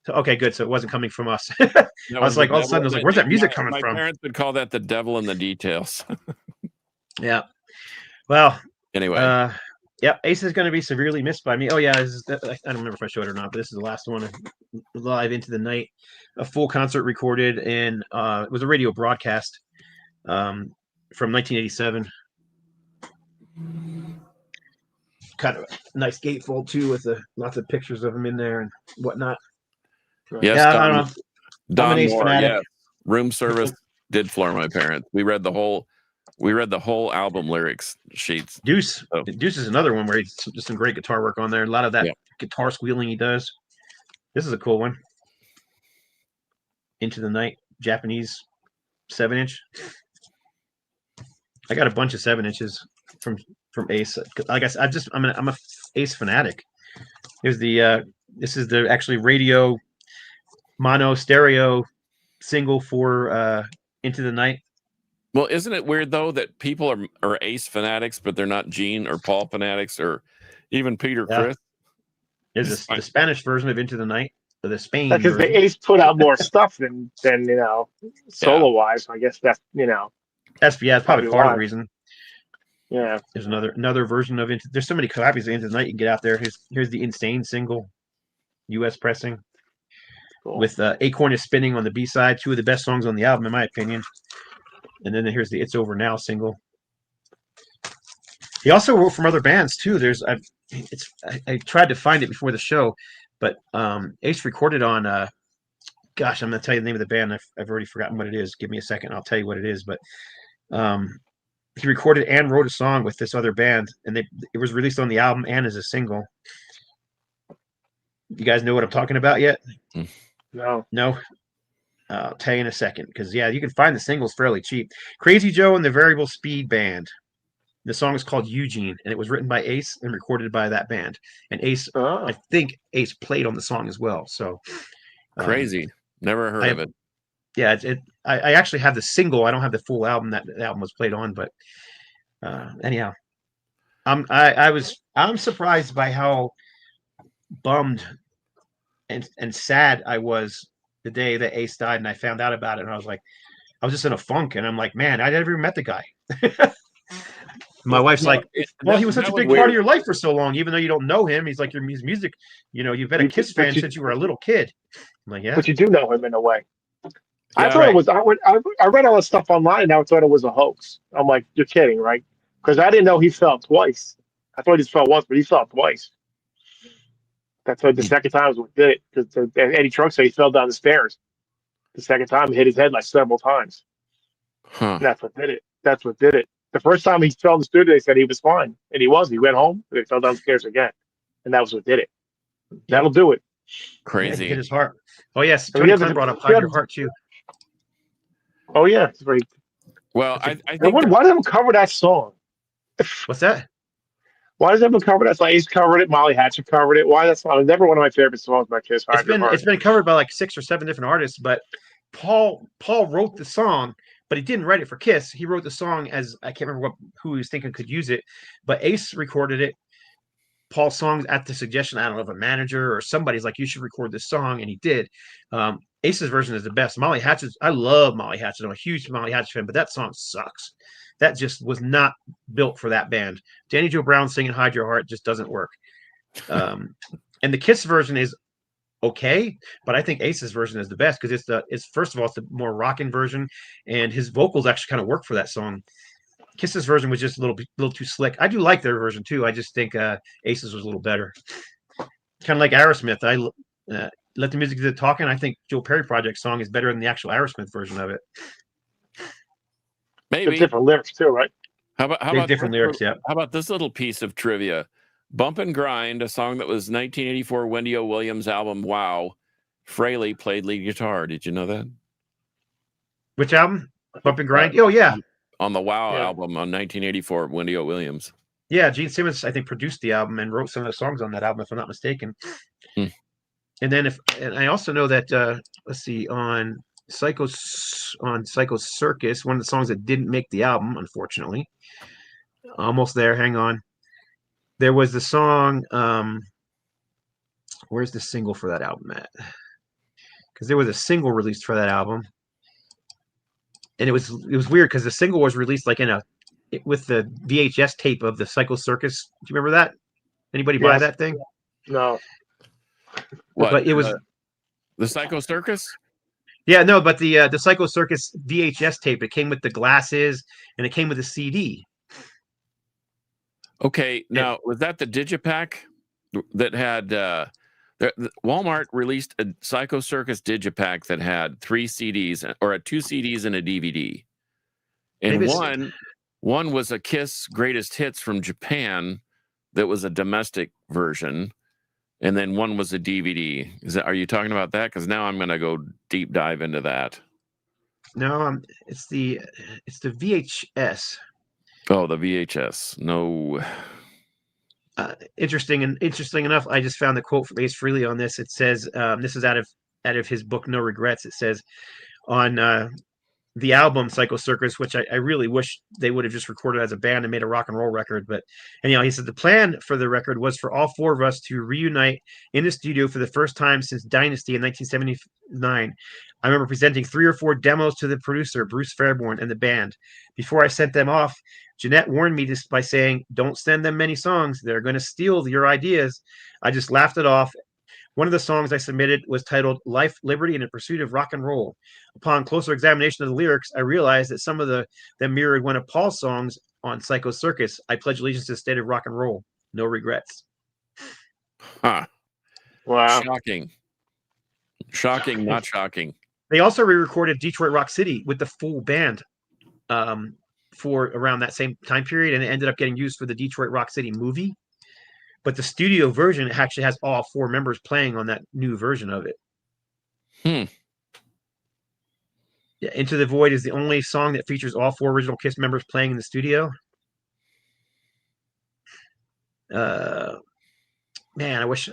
So, okay, good. So it wasn't coming from us. I was like, all of a sudden, I was like, "Where's that music coming from?" My parents would call that the devil in the details. Yeah. Well. Anyway. Yeah, Ace is going to be severely missed by me. Oh yeah, I don't remember if I showed it or not, but this is the last one live into the night, a full concert recorded, and it was a radio broadcast from 1987. Kind of a nice gatefold too, with lots of pictures of him in there and whatnot. Yes, yeah, I don't know. Don I'm an Ace Moore, fanatic. yeah. Room Service did floor my parents. We read the whole album lyrics sheets. Deuce is another one where he's just some great guitar work on there. A lot of that guitar squealing he does. This is a cool one. Into the Night, Japanese 7-inch. I got a bunch of 7-inches from Ace. I guess I'm a Ace fanatic. Here's this is the actually radio mono stereo single for Into the Night. Well, isn't it weird though that people are Ace fanatics, but they're not Gene or Paul fanatics or even Peter Chris? There's the Spanish version of Into the Night, or the Spain because version. the Ace put out more stuff than solo wise. I guess that's that's probably part of the reason. Yeah, there's another version of Into. There's so many copies of Into the Night you can get out there. Here's the Insane single, U.S. pressing, with Acorn is Spinning on the B side. Two of the best songs on the album, in my opinion. And then here's the It's Over Now single. He also wrote from other bands too. I tried to find it before the show, but Ace recorded on gosh, I'm gonna tell you the name of the band. I've already forgotten what it is. Give me a second, I'll tell you what it is. But he recorded and wrote a song with this other band, and it was released on the album and as a single. You guys know what I'm talking about yet? No. I'll tell you in a second, because you can find the singles fairly cheap. Crazy Joe and the Variable Speed Band. The song is called Eugene, and it was written by Ace and recorded by that band. And Ace, I think Ace played on the song as well. So crazy, never heard of it. Yeah, I actually have the single. I don't have the full album that the album was played on, but anyhow, I'm surprised by how bummed and sad I was the day that Ace died, and I found out about it, and I was just in a funk, and I'm like, man, I never even met the guy. My wife's like, well, he was such a big part of your life for so long, even though you don't know him. He's like his music, you've been a Kiss fan since you were a little kid. I'm like, yeah, but you do know him in a way. I thought it was. I read all this stuff online, and I thought it was a hoax. I'm like, you're kidding, right? Because I didn't know he fell twice. I thought he fell once, but he fell twice. That's why the second time was what did it. Because Eddie Trunk said he fell down the stairs. The second time, he hit his head like several times. Huh. That's what did it. The first time he fell in the studio, they said he was fine, and he was. He went home, and he fell down the stairs again, and that was what did it. That'll do it. Crazy. Hit his heart. Oh yes, Tony Khan brought up Hide Your Heart too. Oh yeah, it's very. Well, I think why does everyone cover that song? What's that? Why does everyone cover that? It's like Ace covered it, Molly Hatchet covered it. Why that song? It's never one of my favorite songs by Kiss. It's been covered by like 6 or 7 different artists, but Paul wrote the song, but he didn't write it for Kiss. He wrote the song as I can't remember who he was thinking could use it, but Ace recorded it. Paul's songs at the suggestion, I don't know, of a manager or somebody's like, you should record this song, and he did. Ace's version is the best. Molly Hatchet, I love Molly Hatchet. I'm a huge Molly Hatchet fan, but that song sucks. That just was not built for that band. Danny Joe Brown singing Hide Your Heart just doesn't work. And the Kiss version is okay, but I think Ace's version is the best because it's first of all, it's the more rocking version, and his vocals actually kind of work for that song. Kiss's version was just a little too slick. I do like their version too. I just think Ace's was a little better. Kind of like Aerosmith. I Let the Music Do the Talking. I think Joe Perry Project song is better than the actual Aerosmith version of it. Maybe different lyrics too, right? How about different lyrics? Yeah. How about this little piece of trivia? Bump and Grind, a song that was 1984 Wendy O. Williams album, Wow. Frehley played lead guitar. Did you know that? Which album? Bump and Grind? Oh, yeah. On the Wow Yeah. album on 1984, Wendy O. Williams. Yeah, Gene Simmons, I think, produced the album and wrote some of the songs on that album, if I'm not mistaken. Hmm. And then and I also know that let's see, on Psycho Circus, one of the songs that didn't make the album, unfortunately. Almost there, hang on. There was the song, where's the single for that album at? Because there was a single released for that album. And it was weird because the single was released like with the VHS tape of the Psycho Circus. Do you remember that? Anybody buy Yes. that thing? No. What? But it was the Psycho Circus? yeah, no, but the Psycho Circus VHS tape. It came with the glasses and it came with a CD. Okay, now was that the Digipack that had Walmart released a Psycho Circus Digipack that had 3 CDs or 2 CDs and a DVD, and Maybe one was a Kiss Greatest Hits from Japan that was a domestic version, and then one was a DVD. Are you talking about that? Because now I'm going to go deep dive into that. No, it's the VHS. Oh, the VHS. No. Interesting enough, I just found the quote from Ace Frehley on this. It says, this is out of his book No Regrets. It says on the album Psycho Circus, which I really wish they would have just recorded as a band and made a rock and roll record. But anyhow, he said the plan for the record was for all 4 of us to reunite in the studio for the first time since Dynasty in 1979. I remember presenting 3 or 4 demos to the producer, Bruce Fairborn, and the band. Before I sent them off, Jeanette warned me just by saying, "Don't send them many songs. They're going to steal your ideas." I just laughed it off. One of the songs I submitted was titled Life, Liberty, and the Pursuit of Rock and Roll. Upon closer examination of the lyrics, I realized that some of them mirrored one of Paul's songs on Psycho Circus, I Pledge Allegiance to the State of Rock and Roll. No regrets. Huh. Wow. Shocking, not shocking. They also re-recorded Detroit Rock City with the full band for around that same time period, and it ended up getting used for the Detroit Rock City movie. But the studio version actually has all 4 members playing on that new version of it. Yeah, Into the Void is the only song that features all 4 original Kiss members playing in the studio. Man, I wish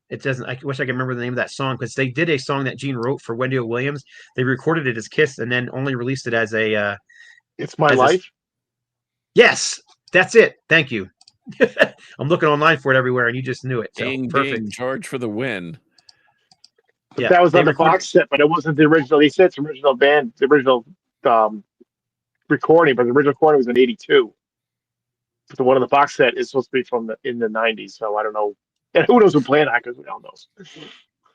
it doesn't. I wish I could remember the name of that song because they did a song that Gene wrote for Wendy O. Williams. They recorded it as Kiss and then only released it as a. It's My Life. Yes, that's it. Thank you. I'm looking online for it everywhere, and you just knew it. So Ding, perfect. ding, George for the win. Yeah, That was on the recorded- box set, but it wasn't the original. He said it's the original band, the original recording, but the original recording was in '82. But the one on the box set is supposed to be from in the '90s. So I don't know. And who knows who playing that? Because we all knows.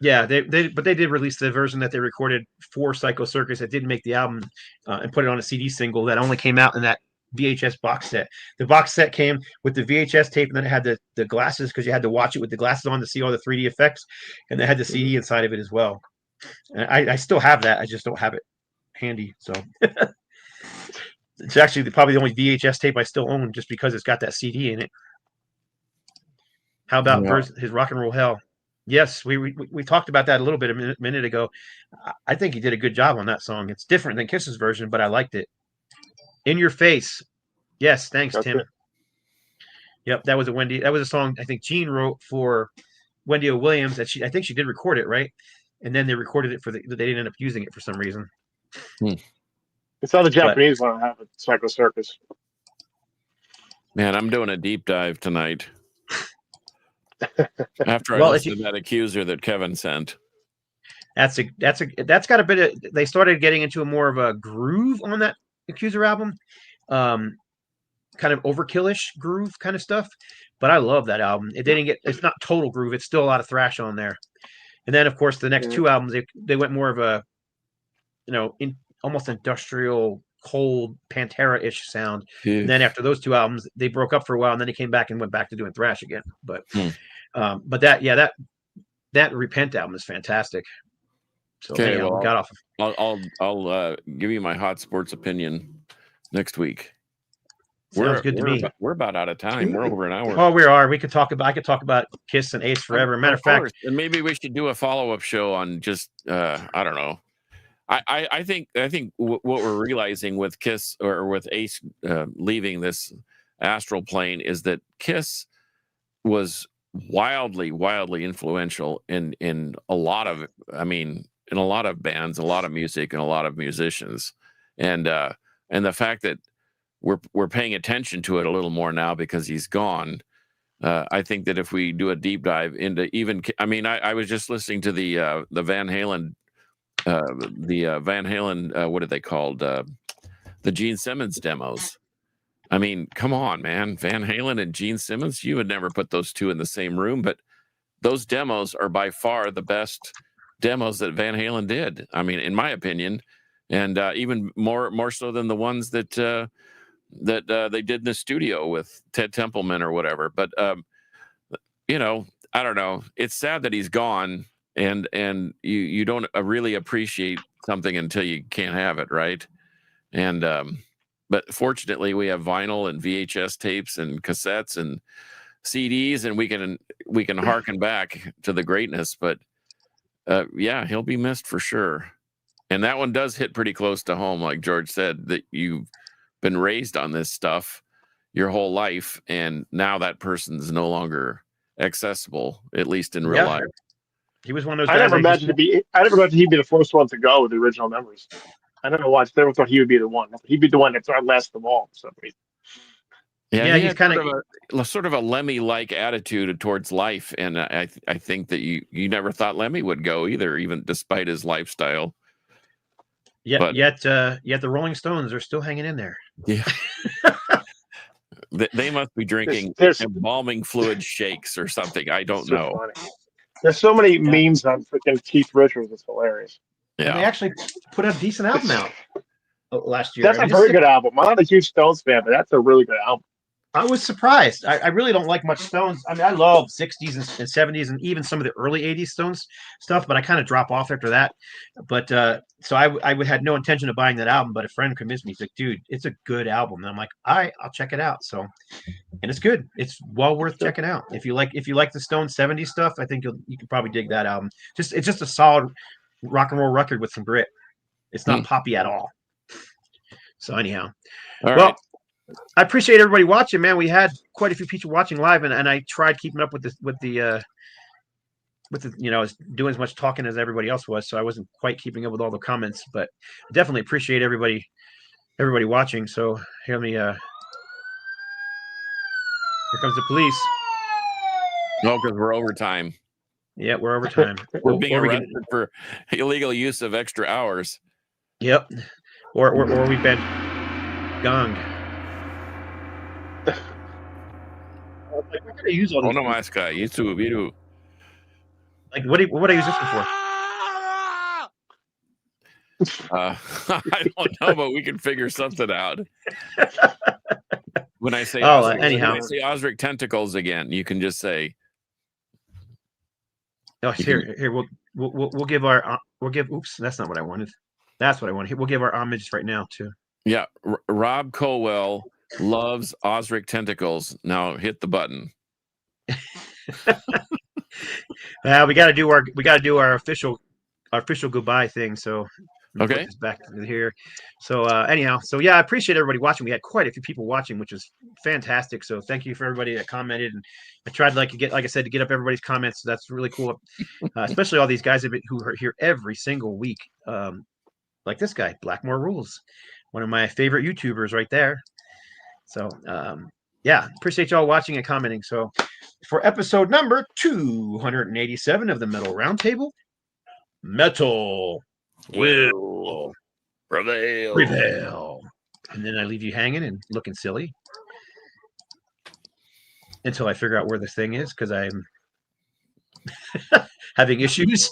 Yeah, they did release the version that they recorded for Psycho Circus that didn't make the album and put it on a CD single that only came out in that VHS box set. The box set came with the VHS tape, and then it had the glasses because you had to watch it with the glasses on to see all the 3D effects, and they had the CD inside of it as well. And I still have that. I just don't have it handy. So it's actually probably the only VHS tape I still own just because it's got that CD in it. How about his Rock and Roll Hell? Yes, we talked about that a little bit a minute ago. I think he did a good job on that song. It's different than Kiss's version, but I liked it. In Your Face. Yes, thanks, That's Tim. it. Yep, that was a song I think Gene wrote for Wendy O. Williams that I think she did record it, right? And then they recorded it they didn't end up using it for some reason. It's on the Japanese one. I have a Psycho Circus. Man, I'm doing a deep dive tonight. After I Well, listened to that accuser that Kevin sent. That's got a bit of. They started getting into a more of a groove on that Accuser album, kind of overkillish groove kind of stuff. But I love that album. It's not total groove. It's still a lot of thrash on there. And then of course the next 2 albums they went more of a, almost industrial, cold Pantera-ish sound. Yeah. And then after those 2 albums, they broke up for a while, and then he came back and went back to doing thrash again. But that Repent album is fantastic. So Okay, anyhow, well, we got off. I'll give you my hot sports opinion next week. Sounds good to me. We're about out of time. We're over an hour. Oh, we are. I could talk about Kiss and Ace forever. Matter of fact, and maybe we should do a follow-up show on just I don't know. I think what we're realizing with Kiss or with Ace leaving this astral plane is that Kiss was wildly influential in a lot of in a lot of bands, a lot of music, and a lot of musicians, and the fact that we're paying attention to it a little more now because he's gone. I think that if we do a deep dive into even, I was just listening to the Van Halen, what are they called? The Gene Simmons demos. Come on, man. Van Halen and Gene Simmons, you would never put those two in the same room, but those demos are by far the best demos that Van Halen did. In my opinion, and even more so than the ones that they did in the studio with Ted Templeman or whatever. But I don't know. It's sad that he's gone, and you don't really appreciate something until you can't have it, right? And but fortunately, we have vinyl and VHS tapes and cassettes and CDs, and we can harken back to the greatness. But yeah, he'll be missed for sure. And that one does hit pretty close to home, like George said, that you've been raised on this stuff your whole life, and now that person's no longer accessible, at least in real life. He was one of those. I never imagined he'd be the first one to go with the original members. I don't know why. I never thought he would be the one. He'd be the one that's our last of all. For some reason. Yeah, he's kind of sort of a Lemmy-like attitude towards life, and I think that you never thought Lemmy would go either, even despite his lifestyle. Yet the Rolling Stones are still hanging in there. Yeah, they must be drinking embalming fluid shakes or something. I don't know. Funny. There's so many memes on freaking Keith Richards. It's hilarious. Yeah, and they actually put a decent album out last year. That's a very good album. I'm not a huge Stones fan, but that's a really good album. I was surprised. I really don't like much Stones. I love 60s and 70s and even some of the early 80s Stones stuff, but I kind of drop off after that. But so I had no intention of buying that album, but a friend convinced me. He's like, dude, it's a good album. And I'm like, all right, I'll check it out. So, and it's good. It's well worth checking out. If you like the Stones 70s stuff, I think you can probably dig that album. It's just a solid rock and roll record with some grit. It's not poppy at all. So anyhow, all right. I appreciate everybody watching, man. We had quite a few people watching live, and I tried keeping up with the doing as much talking as everybody else was, so I wasn't quite keeping up with all the comments, but I definitely appreciate everybody watching. So here comes the police. No, because we're overtime. Yeah, we're overtime. We're being arrested for illegal use of extra hours. Yep. Or we've been gonged. Like, what can I use all this? Like, what I use this for? I don't know, but we can figure something out. When I say Osric tentacles again, you can just say. Oh, here we'll give our oops, that's not what I wanted. That's what I wanted. We'll give our homage right now too. Yeah, Rob Colwell loves Osric tentacles. Now hit the button. We got to do our official goodbye thing. So okay, back to here. So anyhow, so yeah, I appreciate everybody watching. We had quite a few people watching, which is fantastic. So thank you for everybody that commented, and I tried to get up everybody's comments. So that's really cool, especially all these guys who are here every single week. Like this guy, Blackmore Rules, one of my favorite YouTubers right there. So, yeah, appreciate y'all watching and commenting. So, for episode number 287 of the Metal Roundtable, Metal will prevail. And then I leave you hanging and looking silly until I figure out where this thing is because I'm having issues.